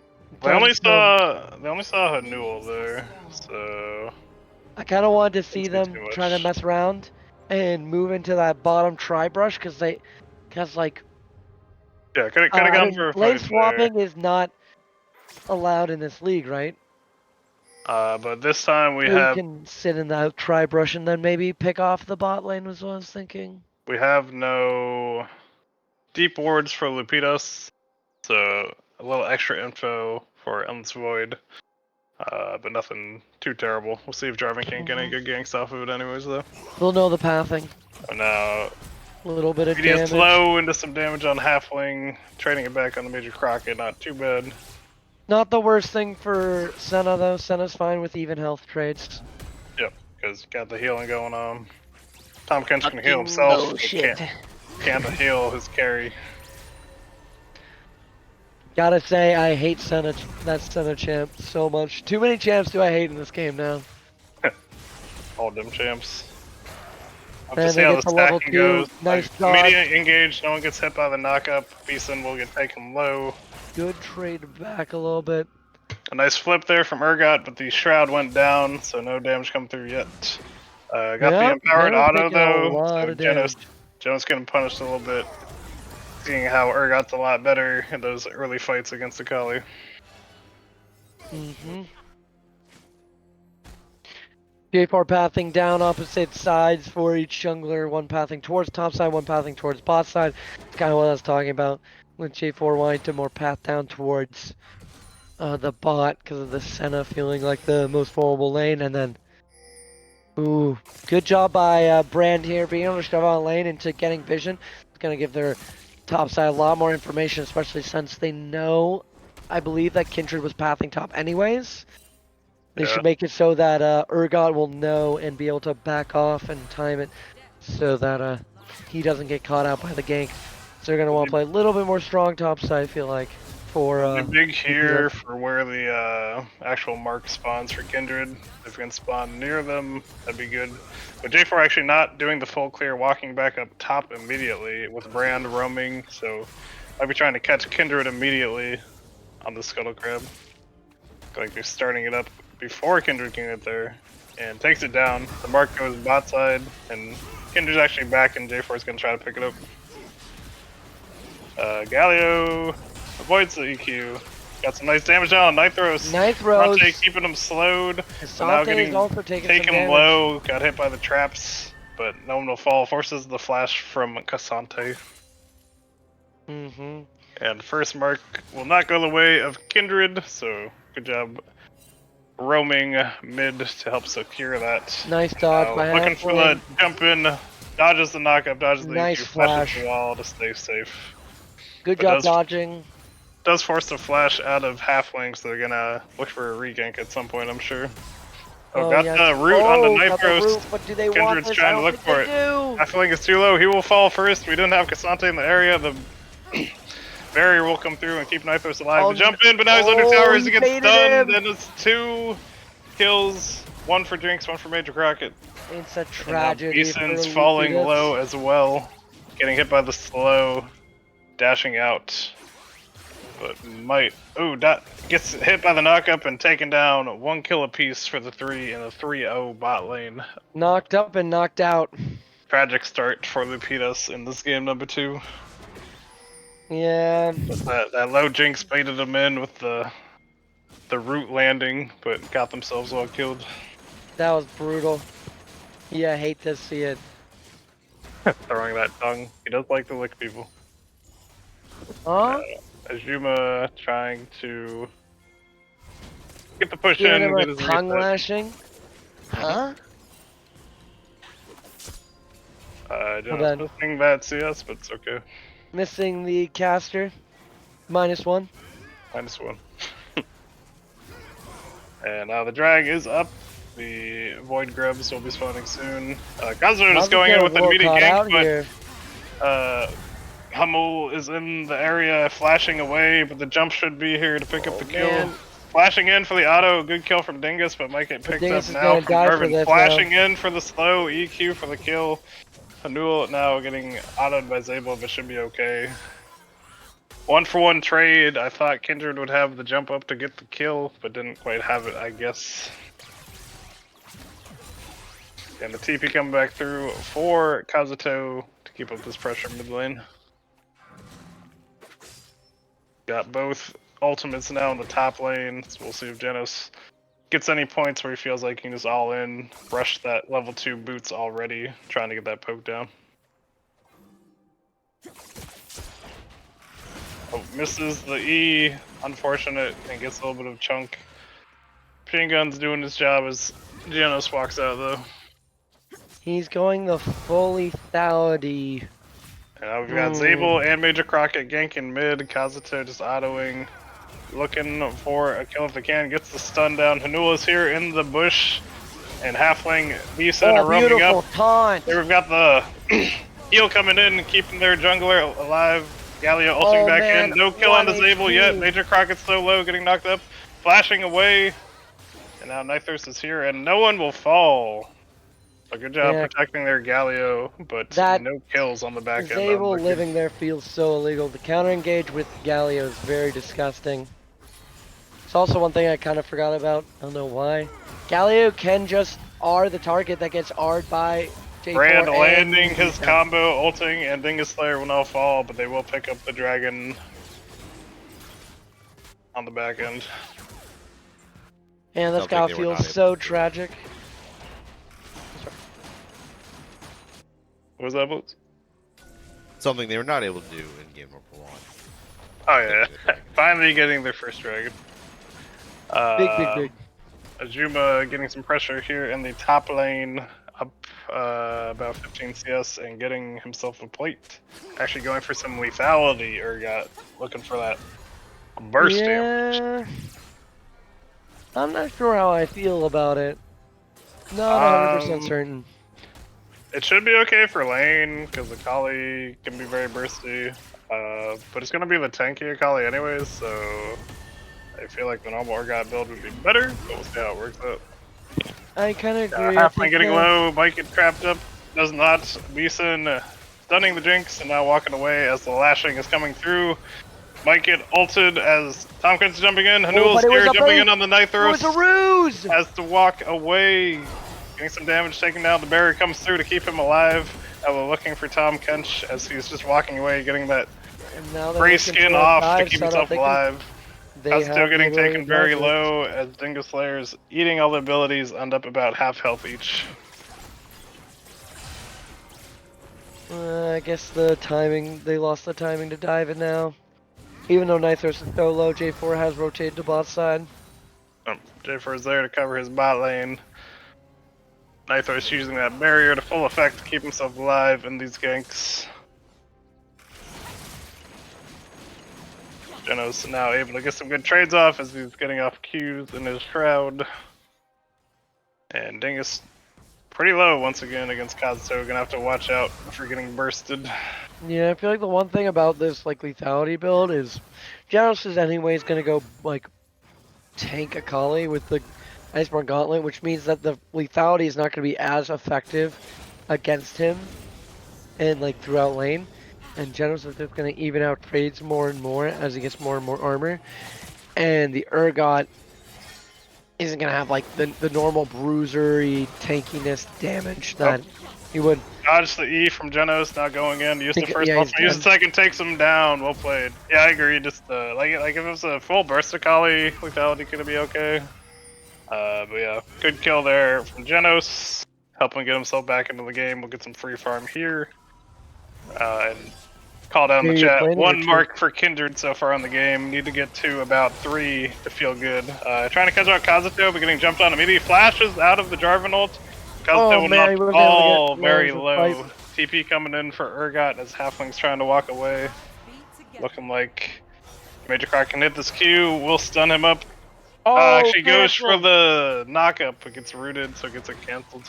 They done only some. saw Hanul there, so I kind of wanted to see didn't see them too try to much. mess around and move into that bottom tri brush because like Yeah, could have I gone mean for a lane fight there. swapping is not allowed in this league, right? But this time So you can sit in that tri brush and then maybe pick off the bot lane was what I was thinking. we have no deep wards for Lupitos, so a little extra info for Endless Void. But nothing too terrible. We'll see if Jarvan can't get any good ganks off of it anyways though. We'll know the pathing. And now A little bit of BDS damage. slow into some damage on Halfling, trading it back on the Major Crockett, not too bad. Not the worst thing for Senna though. Senna's fine with even health trades. Yep, because got the healing going on. Tom Kench can heal Fucking himself, but bullshit. can't heal his carry. Gotta say, I hate that Senna champ so much. Too many champs do I hate in this game now. All them champs. We'll Then just see they how get the to level stacking 2. goes. Nice Like, dodge. immediate engage, no one gets hit by the knockup. Beeson will get taken low. Good trade back a little bit. A nice flip there from Urgot, but the shroud went down, so no damage come through yet. Got the Yep, empowered Genos auto taking a though, lot so of damage. Genos getting punished a little bit. Seeing how Urgot's a lot better in those early fights against Akali. Mm-hmm. J4 pathing down opposite sides for each jungler. One pathing towards top side, one pathing towards bot side. It's kind of what I was talking about. With J4 wanting to more path down towards the bot because of the Senna feeling like the most vulnerable lane. And then, ooh, good job by Brand here being able to shove out lane into getting vision. It's going to give their top side a lot more information, especially since they know, I believe, that Kindred was pathing top anyways. They Yeah. should make it so that Urgot will know and be able to back off and time it so that he doesn't get caught out by the gank. So they're going to want to play a little bit more strong top side, I feel like, for It'll be big here UPF. for where the actual mark spawns for Kindred. If we can spawn near them, that'd be good. But J4 actually not doing the full clear, walking back up top immediately with Brand roaming, so I'll be trying to catch Kindred immediately on the Scuttle Crab. Like they're starting it up before Kindred can get there, and takes it down. The mark goes bot side, and Kindred's actually back, and J4 is going to try to pick it up. Galio avoids the EQ. Got some nice damage down on Nithros. Nithros. Fronte keeping him slowed. Asante is also taking some Taken damage. low. Got hit by the traps, but no one will fall. Forces the flash from Cassante. Mm-hmm. And first mark will not go the way of Kindred, so good job roaming mid to help secure that. Nice dodge by looking for the Halfling. jump in, dodges the knockup, dodges the Nice EQ, flashes flash. the wall to stay safe. Good But job dodging. Does force the flash out of Halfling, so they're gonna look for a regank at some point, I'm sure. Oh, got yes. the root on the got the Nithros. root, but do they want Kindred's this? trying I to don't look think for they it. do. Halfling is too low. He will fall first. We don't have Cassante in the area. The barrier will come through and keep Nithros alive. Oh, To jump in, but now he's under oh, towers. he He gets baited stunned, him. and it's 2 kills. 1 for Jinx, 1 for Major Crockett. It's a And now tragedy. Beeson's for falling Lupitas. low as well. Getting hit by the slow. Dashing out. But might. Ooh, gets hit by the knockup and taken down. 1 kill apiece for the 3 in a 3-0 bot lane. Knocked up and knocked out. Tragic start for Lupitas in this game number 2. Yeah. That low Jinx baited them in with the root landing, but got themselves all killed. That was brutal. Yeah, I hate to see it. Throwing that tongue. He does like to lick people. Huh? Azuma trying to get the push Giving in. him Get a his tongue reset. lashing? Huh? Just then. missing that CS, but it's okay. Missing the caster. -1. -1. And now the drag is up. The Void Grubs will be spawning soon. Kazuha is going in with an immediate gank, but here. Hummel is in the area flashing away, but the jump should be here to pick up the kill. Man. Flashing in for the auto, good kill from Dingus, but might get picked Dingus up is now gonna from die for Irvin. this Flashing in for the slow, EQ for the kill. Hanul now getting autoed by Zabel, but should be okay. 1-for-1 trade. I thought Kindred would have the jump up to get the kill, but didn't quite have it, I guess. And the TP coming back through for Kazuto to keep up this pressure mid lane. Got both ultimates now in the top lane, so we'll see if Genos gets any points where he feels like he can just all in, rush that level 2 boots already, trying to get that poke down. Oh, misses the E, unfortunate, and gets a little bit of chunk. Machine Gun's doing his job as Genos walks out though. He's going the fully lethality. And now we've got Zabel and Major Crockett ganking mid, Kazuto just autoing, looking for a kill if they can, gets the stun down. Hanula's here in the bush, and Halfling Beeson are roaming beautiful up. taunt. There we've got the heal coming in, keeping their jungler alive. Galio ulting back man, in, no kill on the 1 Zabel HP. yet. Major Crockett's so low, getting knocked up, flashing away. And now Nithros is here, and no one will fall. So good job Yeah. protecting their Galio, but That- no kills on the back end. Zabel living there feels so illegal. The counter engage with Galio is very disgusting. It's also one thing I kind of forgot about. I don't know why. Galio can just R the target that gets R'd by J4 Brand and landing his Visa. combo, ulting, and Dingus Slayer will now fall, but they will pick up the dragon on the back end. And this Something guy they were feels not able so to do. tragic. What was that, Blitz? Something they were not able to do in Game Number 1. Oh yeah, Taking the dragon. finally getting their first dragon. Big. Azuma getting some pressure here in the top lane, up about 15 CS and getting himself a plate. Actually going for some lethality, Urgot, looking for that burst damage. Yeah. I'm not sure how I feel about it. Not 100% certain. It should be okay for lane, because the Kali can be very bursty. But it's going to be the tankier Kali anyways, so I feel like the normal Urgot build would be better, but we'll see how it works out. I kind of agree. I Halfling think getting that- low, Mike get trapped up, does not. Beeson stunning the Jinx and now walking away as the lashing is coming through. Mike get ulted as Tompkins jumping in. Hanul's but it was here a jumping bait. in on the It was a Nithros. ruse! Has to walk away. Getting some damage taken down. The barrier comes through to keep him alive. We're looking for Tom Kench as he's just walking away, getting that And now they're gray looking skin for a off to dive keep setup. himself alive. They That's have still the getting ability taken to very dive it. low as Dingus Slayer's eating all the abilities, end up about half health each. I guess the timing, they lost the timing to dive it now. Even though Nithros is so low, J4 has rotated to bot side. J4 is there to cover his bot lane. Nithros using that barrier to full effect to keep himself alive in these ganks. Genos now able to get some good trades off as he's getting off Qs in his shroud. And Dingus pretty low once again against Kazuto. Gonna have to watch out for getting bursted. Yeah, I feel like the one thing about this like lethality build is Janos is anyways gonna go like tank Akali with the Iceborne Gauntlet, which means that the lethality is not gonna be as effective against him and like throughout lane. And Janos is just gonna even out trades more and more as he gets more and more armor. And the Urgot isn't gonna have like the normal bruisery tankiness damage that he would. Dodge the E from Genos, not going in. Use the Think- first yeah, one. he's Use the dead. second, takes him down. Well played. Yeah, I agree. Just like if it was a full burst of Kali, lethality could be okay. But yeah, good kill there from Genos, helping get himself back into the game. We'll get some free farm here. And call down Who the you chat. playing One against? mark for Kindred so far in the game. Need to get to about 3 to feel good. Trying to catch out Kazuto, but getting jumped on immediately. Flashes out of the Jarvan ult. Kazuto Oh, will man, he not wasn't able to fall get very Lance low. with TP coming in for Urgot as Halfling's trying to walk away. Looking like Major Croc can hit this Q. Will stun him up. Oh, Actually goes for cancel. the knockup, but gets rooted, so gets it cancelled.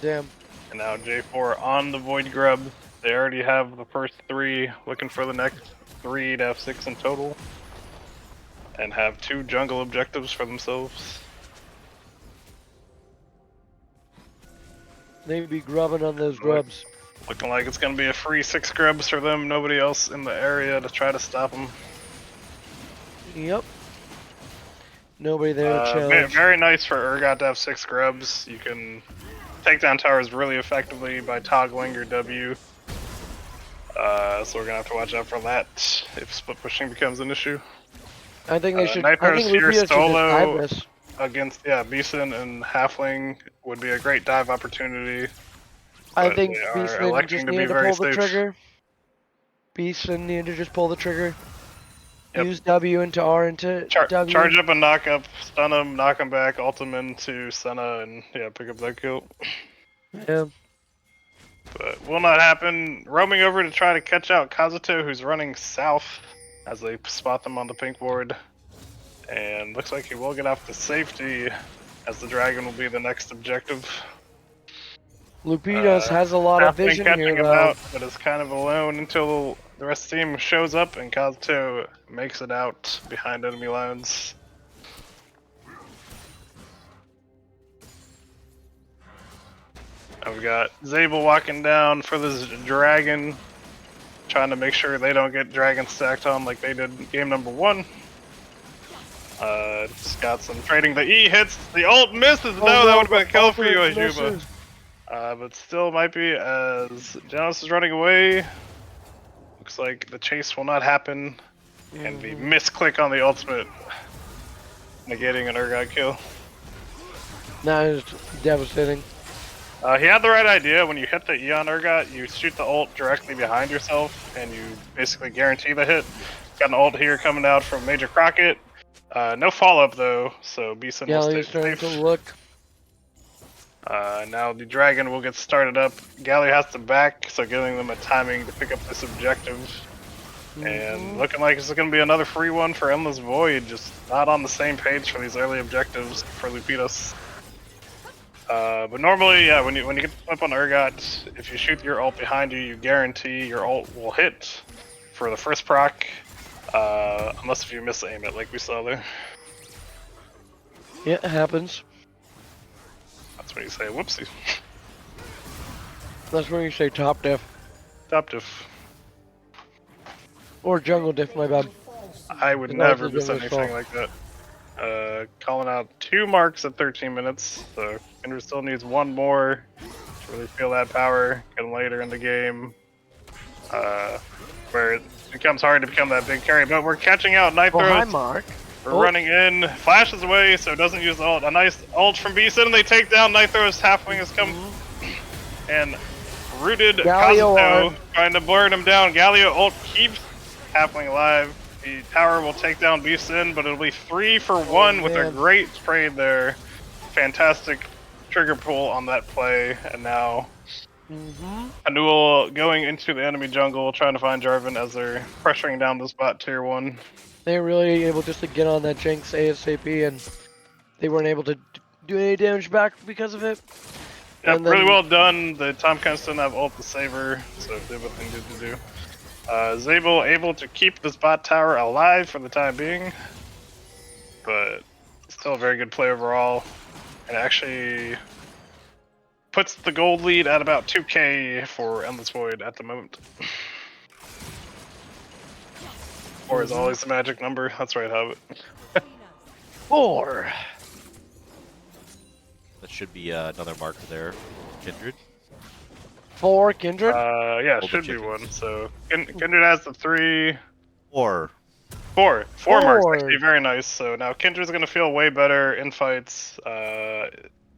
Damn. And now J4 on the Void Grub. They already have the first 3, looking for the next 3 to have 6 in total. And have 2 jungle objectives for themselves. They be grubbing on those grubs. Looking like it's going to be a free 6 grubs for them, nobody else in the area to try to stop them. Yep. Nobody there to Very, challenge. very nice for Urgot to have 6 grubs. You can take down towers really effectively by toggling your W. So we're gonna have to watch out for that if split pushing becomes an issue. I think they should. Nitros I think here Lupio should just solo. dive this. Against Beeson and Halfling would be a great dive opportunity. I but think they are Beastman electing just to be needed to very pull the safe. trigger. Beastman needed to just pull the trigger. Yep. Use W into R into W. Charge up and knock up, stun him, knock him back, ult him into Senna, and pick up that kill. Yeah. But will not happen. Roaming over to try to catch out Kazuto, who's running south as they spot them on the pink board. And looks like he will get off to safety as the dragon will be the next objective. Lupinos has a lot of Halfling vision catching here, him though. out, but is kind of alone until the rest of the team shows up and Kazuto makes it out behind enemy lines. And we got Zabel walking down for this dragon, trying to make sure they don't get dragon stacked on like they did in game number 1. Just got some trading. The E hits, the ult misses. No, that would have been a kill for you, Ajuba. But still might be as Genos is running away. Looks like the chase will not happen. And the misclick on the ultimate, negating an Urgot kill. That is devastating. He had the right idea. When you hit the E on Urgot, you shoot the ult directly behind yourself, and you basically guarantee the hit. Got an ult here coming out from Major Crockett. No follow-up though, so Beeson will stay starting safe. to look. Now the dragon will get started up. Galio has to back, so giving them a timing to pick up this objective. And looking like it's going to be another free one for Endless Void, just not on the same page for these early objectives for Lupitas. But normally, yeah, when you get the flip on Urgot, if you shoot your ult behind you, you guarantee your ult will hit for the first proc, unless if you miss aim it, like we saw there. Yeah, it happens. That's when you say whoopsie. That's when you say top diff. Top diff. Or jungle diff, my bad. I would It's never also miss Jungle anything Fall. like that. Calling out 2 marks at 13 minutes, so Kindred still needs 1 more to really feel that power. Get later in the game, where it becomes hard to become that big carry. But we're catching out Oh, hi, Nitros. Mark. We're running in, flashes away, so it doesn't use the ult. A nice ult from Beeson, and they take down Nitros. Halfling has come and rooted Galio Kazuto, on. trying to burn him down. Galio ult keeps Halfling alive. The tower will take down Beeson, but it'll be 3 for 1 with a man. great trade there. Fantastic trigger pull on that play, and now Anul going into the enemy jungle, trying to find Jarvan as they're pressuring down this bot tier 1. They were really able just to get on that Jinx ASAP, and they weren't able to do any damage back because of it. Yep, And then- really well done. The Tom Kent didn't have ult to save her, so it did what they needed to do. Zabel able to keep this bot tower alive for the time being, but still a very good play overall. And actually puts the gold lead at about 2k for Endless Void at the moment. 4 is always the magic number. That's right, I have it. 4. That should be another marker there. Kindred. 4 Kindred. Yeah, Double should be chicken. 1. So Kindred has the 3. Or 4 marks, Four. actually very nice. So now Kindred's gonna feel way better in fights.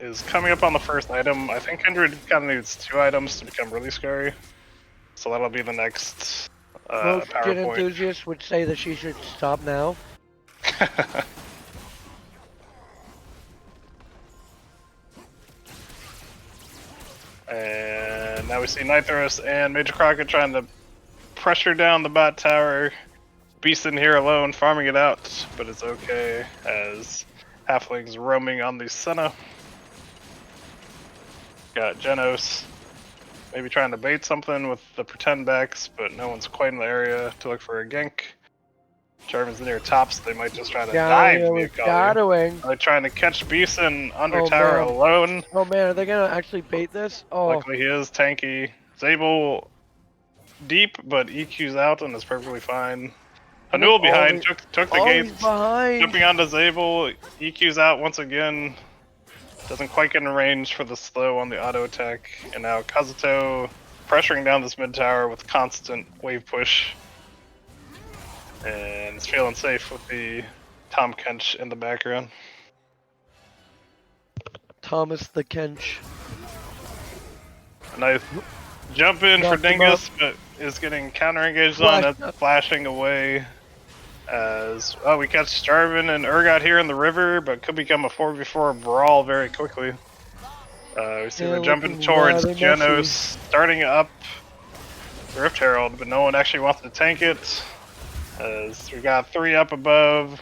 Is coming up on the first item. I think Kindred kind of needs 2 items to become really scary. So that'll be the next Most power Jin point. enthusiasts would say that she should stop now. And now we see Nitros and Major Crockett trying to pressure down the bot tower. Beeson here alone, farming it out, but it's okay as Halflings roaming on the Senna. Got Genos maybe trying to bait something with the pretend backs, but no one's quite in the area to look for a gank. Jarvan's near top, so they might just try to dive Galio the is Akali. shadowing. They're trying to catch Beeson under Oh, tower man. alone. Oh man, are they gonna actually bait this? Oh, Luckily he is tanky. Zabel deep, but EQ's out and is perfectly fine. Anul behind, took the oh, gates, he's behind. jumping onto Zabel. EQ's out once again. Doesn't quite get in range for the slow on the auto attack. And now Kazuto pressuring down this mid tower with constant wave push. And it's feeling safe with the Tom Kench in the background. Thomas the Kench. A nice jump in for Knocked him Dingus, but is getting counter engaged on. That's flashing away. As we catch Jarvan and Urgot here in the river, but could become a 4v4 brawl very quickly. We see Yeah, we're jumping looking towards rather Genos, messy. starting up the Rift Herald, but no one actually wants to tank it. As we got 3 up above,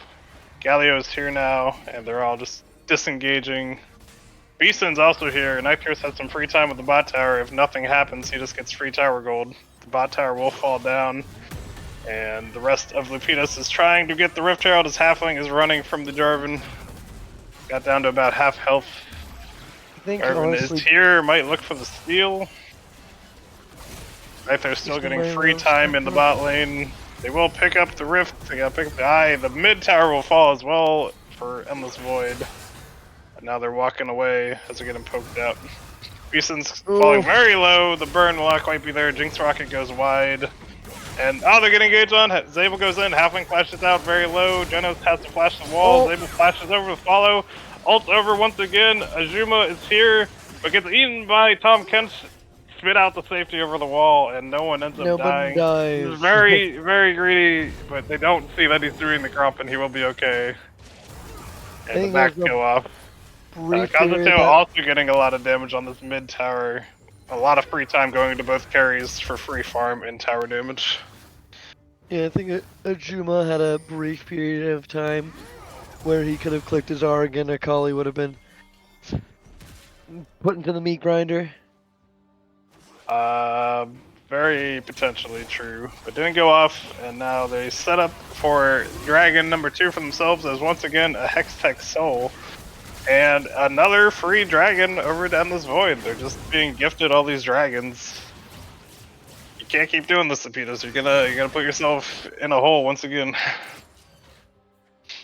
Galio's here now, and they're all just disengaging. Beeson's also here. Nitros has some free time with the bot tower. If nothing happens, he just gets free tower gold. The bot tower will fall down. And the rest of Lupitas is trying to get the Rift Herald as Halfling is running from the Jarvan. Got down to about half health. think Irvin is honestly, here, might look for the steal. Right, they're still Just getting might free well time step in the up. bot lane. They will pick up the rift, they gotta pick up the eye. The mid tower will fall as well for Endless Void. And now they're walking away as they're getting poked out. Beeson's falling Oh. very low, the burn will not quite be there, Jinx Rocket goes wide. And oh, they're getting engaged on. Zabel goes in. Halfling flashes out very low. Genos has to flash the wall. Oh. Zabel flashes over the follow. Ult over once again. Azuma is here, but gets eaten by Tom Kent. Spit out the safety over the wall, and no one ends up no one dying. dies. This is very, very greedy, but they don't see that he's doing the grump, and he will be okay. And the think back there's a go off. Brief period Kazuto that- also getting a lot of damage on this mid tower. A lot of free time going to both carries for free farm and tower damage. Yeah, I think Ajuma had a brief period of time where he could have clicked his R again. Akali would have been put into the meat grinder. Very potentially true. But didn't go off, and now they set up for Dragon number 2 for themselves as once again a Hextech Soul. And another free dragon over to Endless Void. They're just being gifted all these dragons. You can't keep doing this, Apitas. You're gonna put yourself in a hole once again.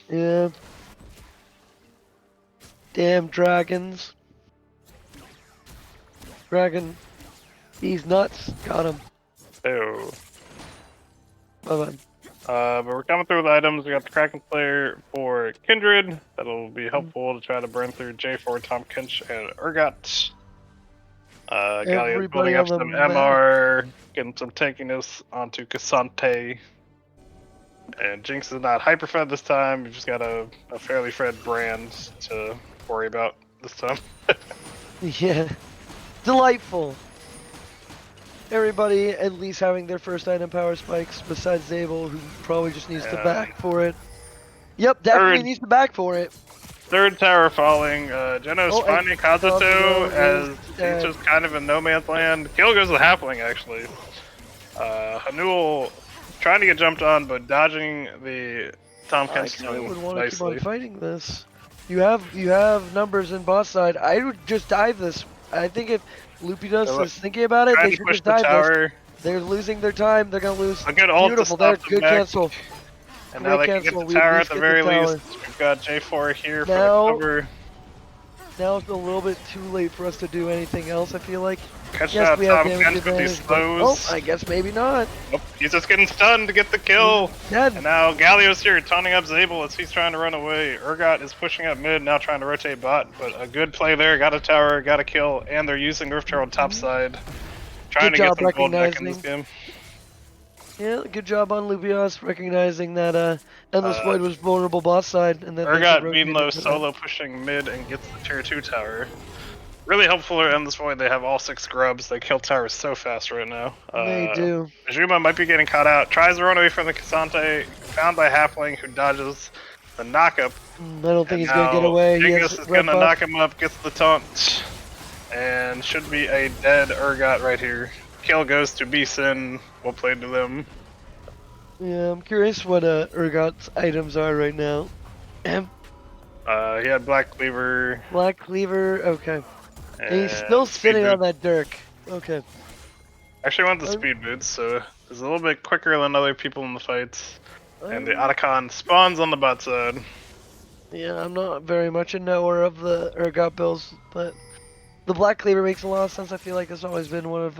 Yeah. Damn dragons. Dragon. He's nuts. Got him. So, Bye-bye. but we're coming through with items. We got the Kraken Slayer for Kindred. That'll be helpful to try to burn through J4, Tom Kinch, and Urgot. Galio's Everybody building up on the some map. MR, getting some tankiness onto Cassante. And Jinx is not hyperfed this time. You've just got a fairly fed brand to worry about this time. Yeah. Delightful. Everybody at least having their first item power spikes, besides Zabel, who probably just needs to Yeah. back for it. Yep, definitely Third. needs to back for it. Third tower falling. Genos Oh, and finding Kazuto Kazuto as is he's dead. just kind of in no man's land. Kill goes to Halfling actually. Hanul trying to get jumped on, but dodging the Tom I Kent's kind of would want to keep on nicely. fighting this. You have numbers in bot side. I would just dive this. I think if Lupidos Yeah, is thinking about it, Trying they to should push just the dive this. tower, They're losing their time. They're gonna lose. a good ult to Beautiful. stop There, them good back, cancel. and now they Great can get cancel. the We tower at at least the get very the tower. least. We've got J4 here for Now- the cover. Now it's a little bit too late for us to do anything else. I feel like. Catch Yes, out we have Tom damage Kent with these advantage. But, oh, slows. I guess maybe not. Oh, he's just getting stunned to get the kill. Dead. And now Galio's here, taunting up Zabel as he's trying to run away. Urgot is pushing up mid, now trying to rotate bot, but a good play there. Got a tower, got a kill, and they're using Rift Herald top side. Trying Good to get job some gold back in this recognizing. game. Yeah, good job on Lupios recognizing that Endless Void was vulnerable bot side, and then Urgot being low solo pushing mid and gets the tier 2 tower. Really helpful for Endless Void. They have all 6 grubs. They kill towers so fast right now. They do. Ajuma might be getting caught out. Tries to run away from the Cassante. Found by Halfling who dodges the knockup. I don't think he's gonna get Now away. He Dingus has is red gonna buff. knock him up, gets the taunt, and should be a dead Urgot right here. Kill goes to Beeson. Well played to them. Yeah, I'm curious what Urgot's items are right now. He had Black Cleaver. Black Cleaver, okay. And he's and still speed sitting on boot. that Dirk. Okay. Actually went the speed boots, so he's a little bit quicker than other people in the fights. And the Um, Otacon spawns on the bot side. Yeah, I'm not very much a knower of the Urgot builds, but the Black Cleaver makes a lot of sense. I feel like it's always been one of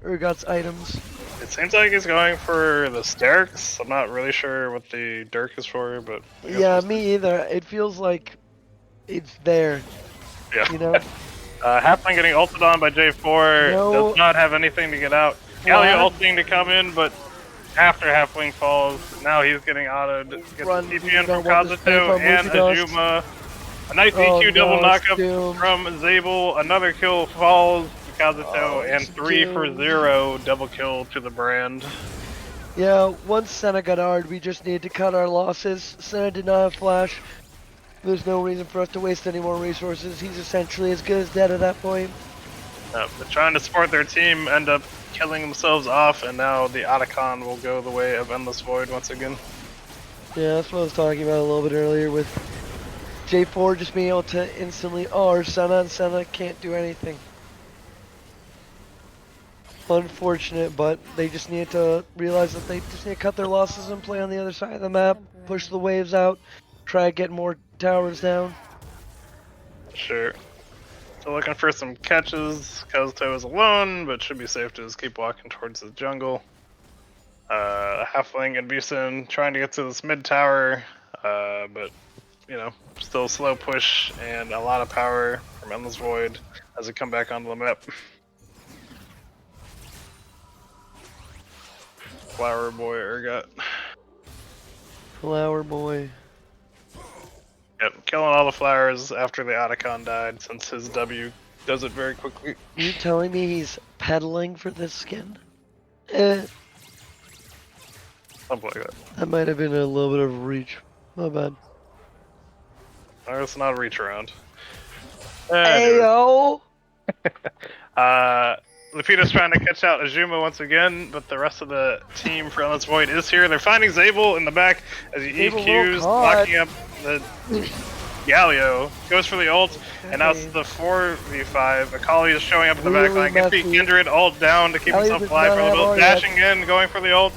Urgot's items. It seems like he's going for the Sterks. I'm not really sure what the Dirk is for, but I guess Yeah, we'll see. me either. It feels like it's there, Yeah. you know? Halfling getting ulted on by J4, No. does not have anything to get out. Galio What? ulting to come in, but after Halfling falls, now he's getting autoed. Gets Run, the TP in you from don't want this Kazuto from and Lupidos. Ajuma. A nice Oh, EQ double no, it's knockup doomed. from Zabel. Another kill falls to Kazuto, Oh, and it's 3 for doomed. 0 double kill to the brand. Yeah, once Senna got hard, we just needed to cut our losses. Senna did not have flash. There's no reason for us to waste any more resources. He's essentially as good as dead at that point. But trying to support their team, end up killing themselves off, and now the Otacon will go the way of Endless Void once again. Yeah, that's what I was talking about a little bit earlier with J4 just being able to instantly R Senna, and Senna can't do anything. Unfortunate, but they just need to realize that they just need to cut their losses and play on the other side of the map, push the waves out, try to get more towers down. Sure. So looking for some catches. Kazuto is alone, but should be safe to just keep walking towards the jungle. Halfling and Bison trying to get to this mid tower, but you know, still slow push and a lot of power from Endless Void as they come back onto the map. Flower Boy Urgot. Flower boy. Yep, killing all the flowers after the Otacon died, since his W does it very quickly. You telling me he's peddling for this skin? Something like that. That might have been a little bit of a reach. My bad. It's not a reach around. Ayo! Lupita's trying to catch out Azuma once again, but the rest of the team for Endless Void is here. They're finding Zabel in the back as he Zabel EQs, well caught. locking up the Galio. Goes for the ult, and now it's the 4v5. Akali is showing up in the back Really line. Gets beat messy. Kindred, ult down to keep Galio himself does alive not for a little have bit. R yet. Dashing in, going for the ult.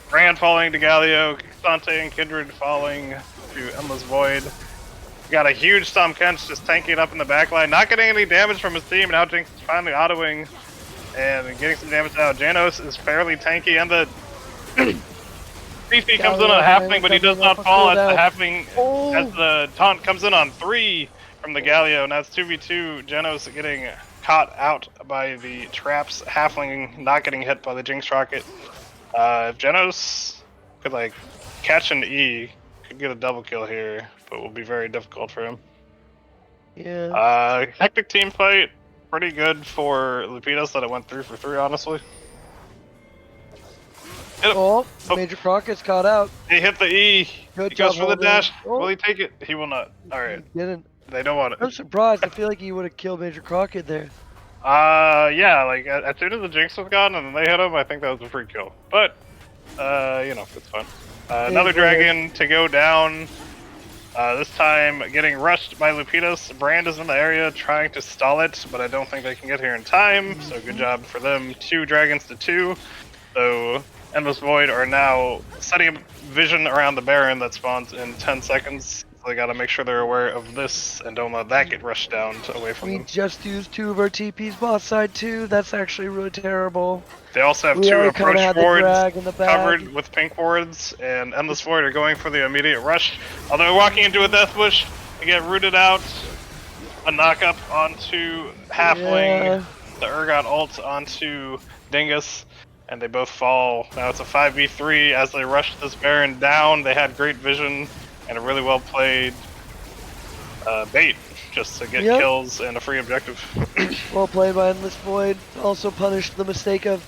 Brand falling to Galio. Sante and Kindred falling to Endless Void. Got a huge Tom Kench just tanking up in the backline, not getting any damage from his team. Now Jinx is finally autoing and getting some damage out. Janos is fairly tanky, and the CC comes in on a halfling, but he does not fall as the halfling, as the taunt comes in on 3 from the Galio. Now it's 2v2. Janos getting caught out by the traps. Halfling not getting hit by the Jinx rocket. If Janos could like catch an E, could get a double kill here, but will be very difficult for him. Yeah. Hectic team fight, pretty good for Lupitos that it went 3 for 3, honestly. Oh, Major Crockett's caught out. He hit the E. Good He goes job for the holding. dash. Oh. Will he take it? He will not. Alright. He didn't. They don't want I'm it. surprised. I feel like he would have killed Major Crockett there. Yeah, like as soon as the Jinx was gone and then they hit him, I think that was a free kill. But, you know, it's fun. Another dragon to go down. This time getting rushed by Lupitos. Brand is in the area trying to stall it, but I don't think they can get here in time. So good job for them. 2 dragons to 2. So Endless Void are now setting up vision around the Baron that spawns in 10 seconds. So they gotta make sure they're aware of this and don't let that get rushed down away from We them. just used 2 of our TPs bot side too. That's actually really terrible. They also have We 2 already approach kinda had the wards drag in the back. covered with pink wards, and Endless Void are going for the immediate rush. Although they're walking into a death bush, they get rooted out. A knockup onto Halfling, Yeah. the Urgot ult onto Dingus, and they both fall. Now it's a 5v3 as they rush this Baron down. They had great vision and a really well played bait just to get kills and a free objective. Well played by Endless Void. Also punished the mistake of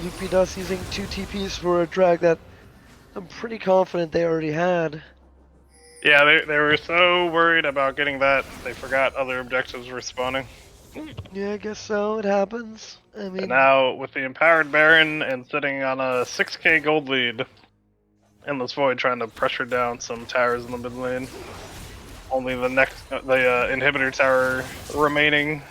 Lupidos using 2 TPs for a drag that I'm pretty confident they already had. Yeah, they were so worried about getting that, they forgot other objectives were spawning. Yeah, I guess so. It happens. I And mean, now, with the Empowered Baron and sitting on a 6k gold lead, Endless Void trying to pressure down some towers in the mid lane. Only the inhibitor tower remaining.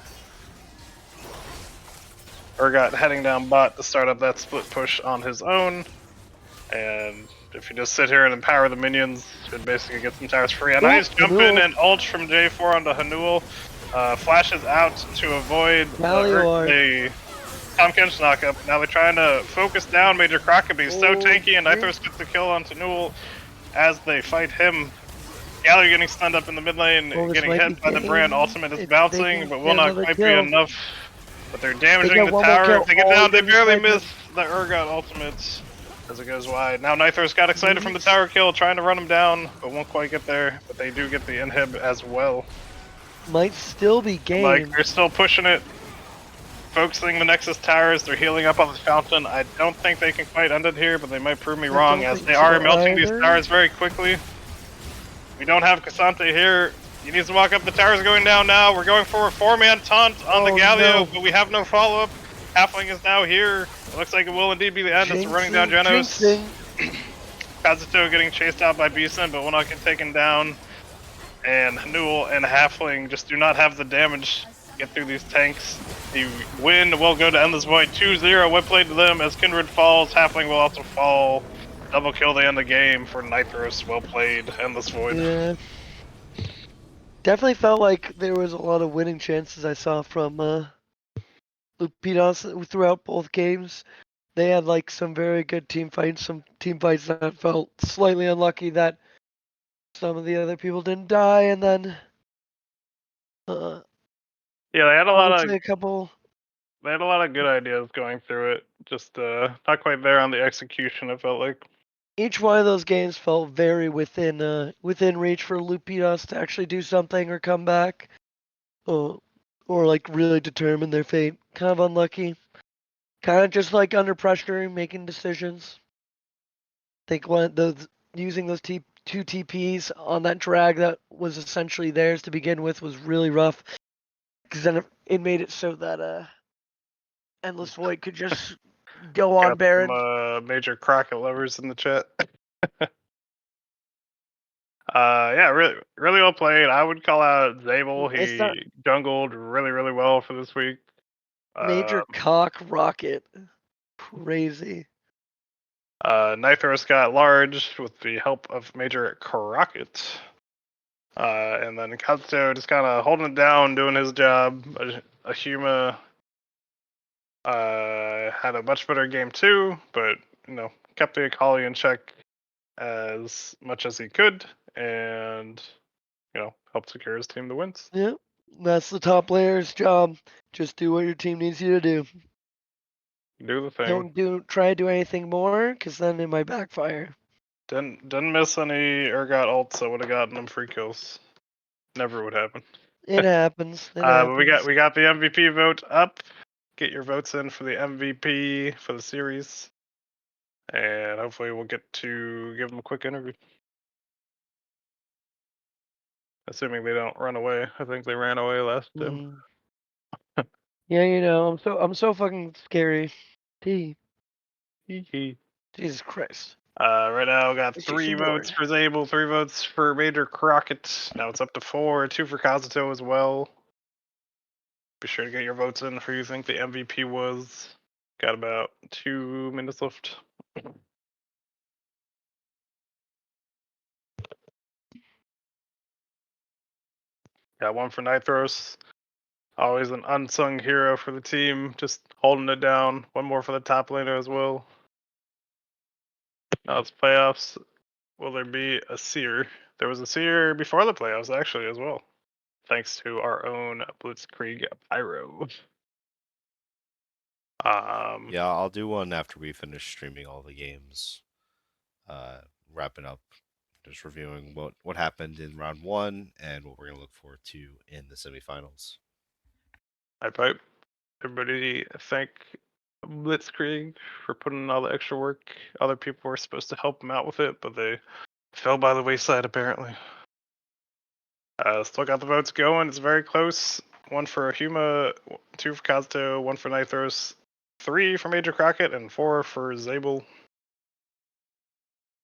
Urgot heading down bot to start up that split push on his own. And if you just sit here and empower the minions, should basically get some towers free. A nice jump in and ult from J4 onto Hanul. Flashes out to avoid the Tom Kench knockup. Now they're trying to focus down Major Crockett, but he's so tanky, and Nithros gets the kill onto Newell as they fight him. Gallery getting stunned up in the mid lane, getting hit by the Brand ultimate is bouncing, but will not quite be enough. But they're damaging the tower. If they get down, they barely miss the Urgot ultimates as it goes wide. Now Nithros got excited from the tower kill, trying to run him down, but won't quite get there. But they do get the inhib as well. might still be game. Like, they're still pushing it. Focusing the Nexus towers, they're healing up on the fountain. I don't think they can quite end it here, but they might prove me wrong as they are melting these towers very quickly. We don't have Cassante here. He needs to walk up. The towers going down now. We're going for a 4-man taunt on the Galio, but we have no follow-up. Halfling is now here. It looks like it will indeed be the end. It's running down Genos. Kazuto getting chased out by Bison, but will not get taken down. And Newell and Halfling just do not have the damage to get through these tanks. The win will go to Endless Void 2-0. Well played to them. As Kindred falls, Halfling will also fall. Double kill the end of the game for Nithros. Well played, Endless Void. Yeah. Definitely felt like there was a lot of winning chances I saw from Lupinos throughout both games. They had like some very good team fights, some team fights that felt slightly unlucky that some of the other people didn't die, and then Yeah, they had a I lot would of say a couple. good ideas going through it. Just not quite there on the execution. It felt like. Each one of those games felt very within reach for Lupinos to actually do something or come back, or like really determine their fate. Kind of unlucky. Kind of just like under pressure, making decisions. Think one those using those two TPs on that drag that was essentially theirs to begin with was really rough, because then it made it so that Endless Void could just go on Got Baron. some major Crockett lovers in the chat. Yeah, really well played. I would call out Zabel. It's not He jungled really well for this week. Major Cock Rocket. Crazy. Nithros got large with the help of Major Crockett. And then Kazuto just kind of holding it down, doing his job. Ahuma had a much better game too, but kept the Akali in check as much as he could, and helped secure his team the wins. Yep. That's the top player's job. Just do what your team needs you to do. Do the thing. Don't try to do anything more, because then it might backfire. Didn't miss any Urgot ults that would have gotten him free kills. Never would happen. It happens. It But we happens. got the MVP vote up. Get your votes in for the MVP for the series, and hopefully we'll get to give them a quick interview. Assuming they don't run away. I think they ran away last time. Yeah, I'm so fucking scary. T. Jesus Christ. Right now, we got Let's 3 use some votes board. for Zabel, 3 votes for Major Crockett. Now it's up to 4, 2 for Kazuto as well. Be sure to get your votes in for who you think the MVP was. Got about 2 minutes left. Got 1 for Nithros. Always an unsung hero for the team, just holding it down. 1 more for the top laner as well. Now it's playoffs. Will there be a seer? There was a seer before the playoffs, actually, as well. Thanks to our own Blitzkrieg Pyro. Yeah, I'll do one after we finish streaming all the games. Wrapping up, just reviewing what happened in round 1 and what we're gonna look forward to in the semifinals. Pipe. Everybody thank Blitzkrieg for putting in all the extra work. Other people were supposed to help him out with it, but they fell by the wayside apparently. Still got the votes going. It's very close. 1 for Huma, 2 for Kazuto, 1 for Nithros, 3 for Major Crockett, and 4 for Zabel.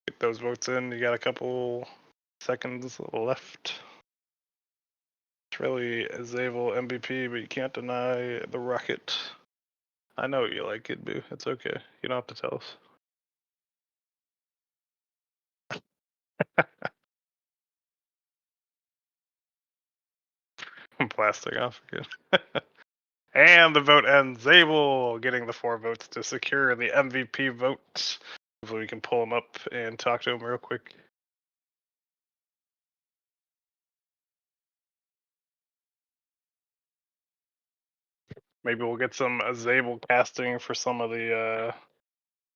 Get those votes in. You got a couple seconds left. It's really Zabel MVP, but you can't deny the Rocket. I know you like it, Boo. It's okay. You don't have to tell us. Plastic off again. And the vote ends. Zabel getting the 4 votes to secure the MVP vote. Hopefully we can pull him up and talk to him real quick. Maybe we'll get some Zabel casting for some of the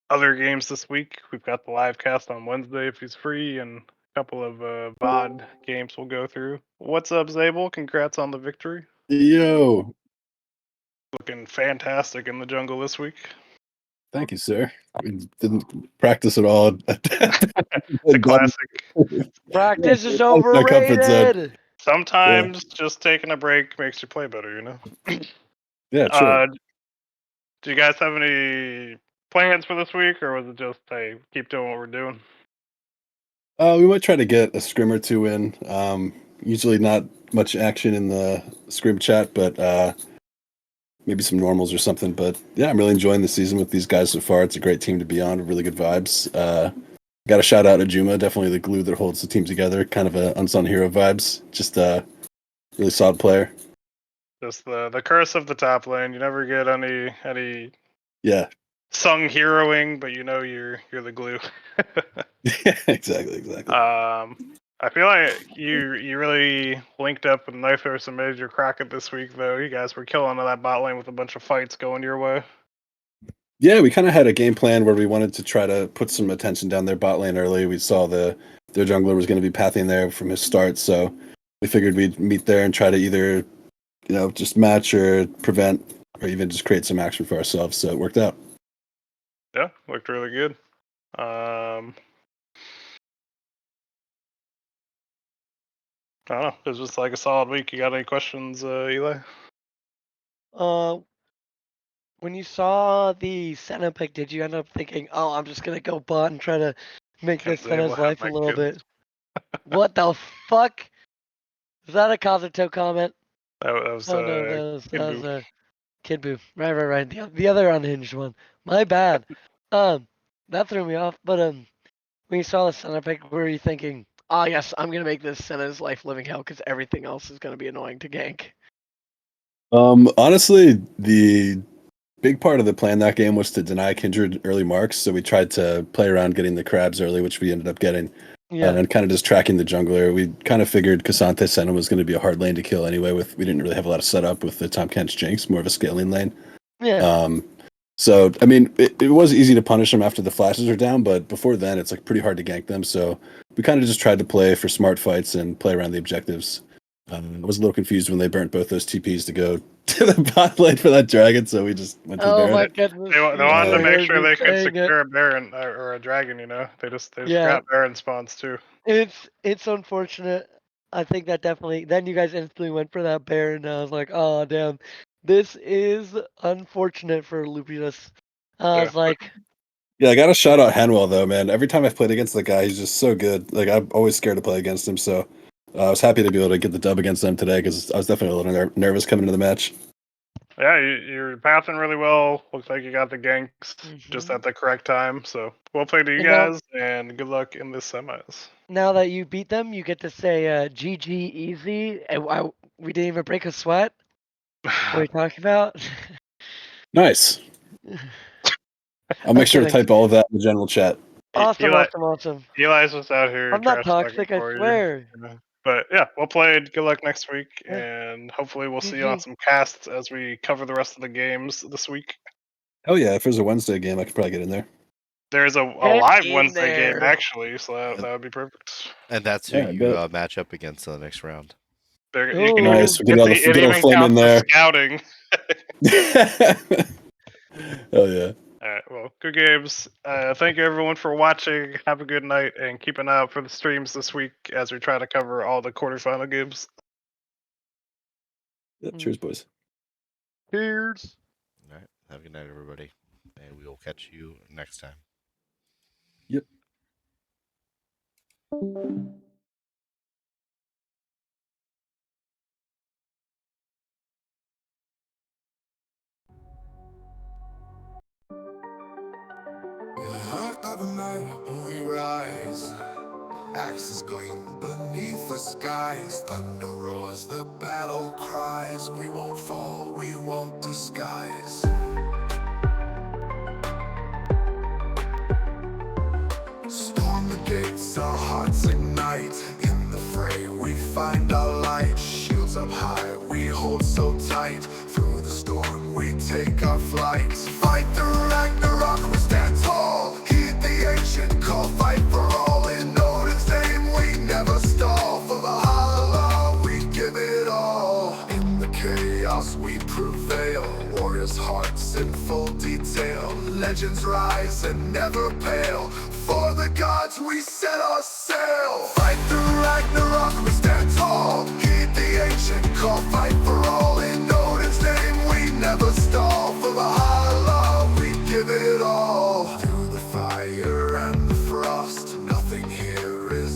other games this week. We've got the live cast on Wednesday if he's free, and a couple of VOD games we'll go through. What's up, Zabel? Congrats on the victory. Yo, Looking fantastic in the jungle this week. thank you, sir. We didn't practice at all. It's a classic. Practice is My comfort zone. overrated. Sometimes just taking a break makes you play better, you know? Yeah, true. Do you guys have any plans for this week, or was it just, hey, keep doing what we're doing? We might try to get a scrim or two in. Usually not much action in the scrim chat, but maybe some normals or something. But yeah, I'm really enjoying the season with these guys so far. It's a great team to be on. Really good vibes. Got a shout out to Juma, definitely the glue that holds the team together. Kind of a unsung hero vibes. Just really solid player. Just the curse of the top lane. You never get any Yeah, sung heroing, but you know you're the glue. exactly. I feel like you really linked up with Knifers and made your Crockett this week, though. You guys were killing on that bot lane with a bunch of fights going your way. Yeah, we kind of had a game plan where we wanted to try to put some attention down their bot lane early. We saw their jungler was going to be pathing there from his start, so we figured we'd meet there and try to either, just match or prevent or even just create some action for ourselves. So it worked out. Yeah, looked really good. I don't know. It was just like a solid week. You got any questions, Eli? When you saw the Senna pick, did you end up thinking, "Oh, I'm just gonna go bot and try to make this Ken's able Senna's to have life a my little kids. bit"? What the fuck? Is that a Kazuto comment? That was Oh no, that Kid was Boo. a Kid Boo. Right. The other unhinged one. My bad. That threw me off. But when you saw the Senna pick, were you thinking, "Oh yes, I'm gonna make this Senna's life living hell because everything else is gonna be annoying to gank"? Honestly, the big part of the plan that game was to deny Kindred early marks. So we tried to play around getting the crabs early, which we ended up getting. Yeah. And kind of just tracking the jungler. We kind of figured Cassante Senna was going to be a hard lane to kill anyway. We didn't really have a lot of setup with the Tom Kent's Jinx, more of a scaling lane. Yeah. So I mean, it was easy to punish them after the flashes are down, but before then, it's like pretty hard to gank them. So we kind of just tried to play for smart fights and play around the objectives. I was a little confused when they burnt both those TPs to go to the bot lane for that dragon, so we just went to the Oh Baron. my goodness. They wanted to I make heard sure you they could saying it. secure a Baron or a dragon. They just Yeah. forgot Baron spawns too. It's unfortunate. I think that definitely. Then you guys instantly went for that bear, and I was like, "Oh damn, this is unfortunate for Lupius." I Yeah. was like, Yeah, I got to shout out Hanwell though, man. Every time I've played against the guy, he's just so good. Like I'm always scared to play against him, so I was happy to be able to get the dub against them today because I was definitely a little nervous coming into the match. Yeah, you're pathing really well. Looks like you got the ganks just at the correct time. So well played to you And now- guys, and good luck in the semis. now that you beat them, you get to say "GG easy." And we didn't even break a sweat. What are you talking about? Nice. I'll make sure to type all of that in the general chat. Awesome. Eli's just out here I'm not trash talking toxic, I for swear. you. But yeah, well played. Good luck next week, Yeah. and hopefully we'll see you on GG. some casts as we cover the rest of the games this week. Hell yeah, if there's a Wednesday game, I could probably get in there. There's a Get live in Wednesday game there. actually, so that would be perfect. And that's who Yeah, I you bet. match up against in the next round. You can Nice. We get all the it get all the even flame in counts there. as scouting. Hell yeah. All right, well, good games. Thank you everyone for watching. Have a good night, and keep an eye out for the streams this week as we try to cover all the quarterfinal games. Yep, cheers, boys. Cheers. All right. Have a good night, everybody. And we will catch you next time. Yep. In the heart of the night, we rise. Axes gleam beneath the skies. Thunder roars, the battle cries. We won't fall, we won't disguise. Storm the gates, our hearts ignite. In the fray, we find our light. Shields up high, we hold so tight. Through the storm, we take our flight. Fight the Ragnarok, we stand tall. Heed the ancient call, fight for all. In Odin's name, we never stall. For Valhalla, we give it all. In the chaos, we prevail. Warriors' hearts in full detail. Legends rise and never pale. For the gods we set our sail. Fight the Ragnarok, we stand tall. Heed the ancient call, fight for all. In Odin's name we never stall. For Valhalla we give it all. Through the fire and the frost, nothing here is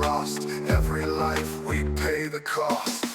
crossed. Every life we pay the cost.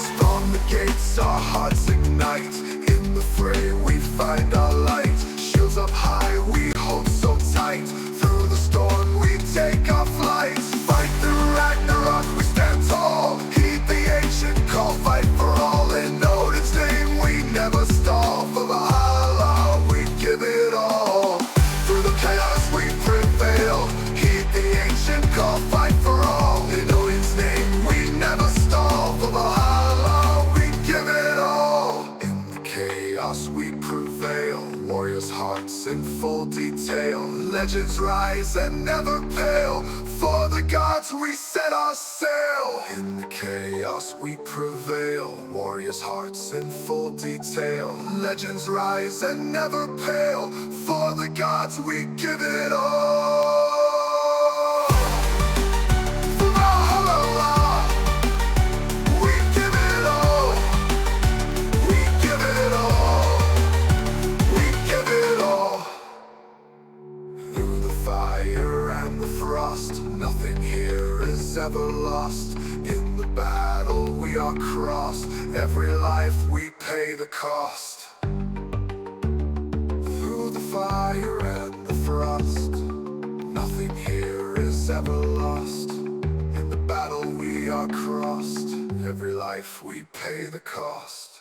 Storm the gates, our hearts ignite. In the fray we find our light. Shields up high, we hold so tight. Through the storm we take our flight. Fight the Ragnarok, we stand tall. Heed the ancient call, fight for all. In Odin's name we never stall. For Valhalla we give it all. Through the chaos we prevail. Heed the ancient call, fight for all. In Odin's name we never stall. For Valhalla we give it all. In the chaos we prevail. Warriors' hearts in full detail. Legends rise and never pale. For the gods we set our sail. In the chaos we prevail. Warriors' hearts in full detail. Legends rise and never pale. For the gods we give it all. For Valhalla, we give it all. We give it all. We give it all. Through the fire and the frost, nothing here is ever lost. In the battle we are crossed. Every life we pay the cost. Through the fire and the frost, nothing here is ever lost. In the battle we are crossed. Every life we pay the cost.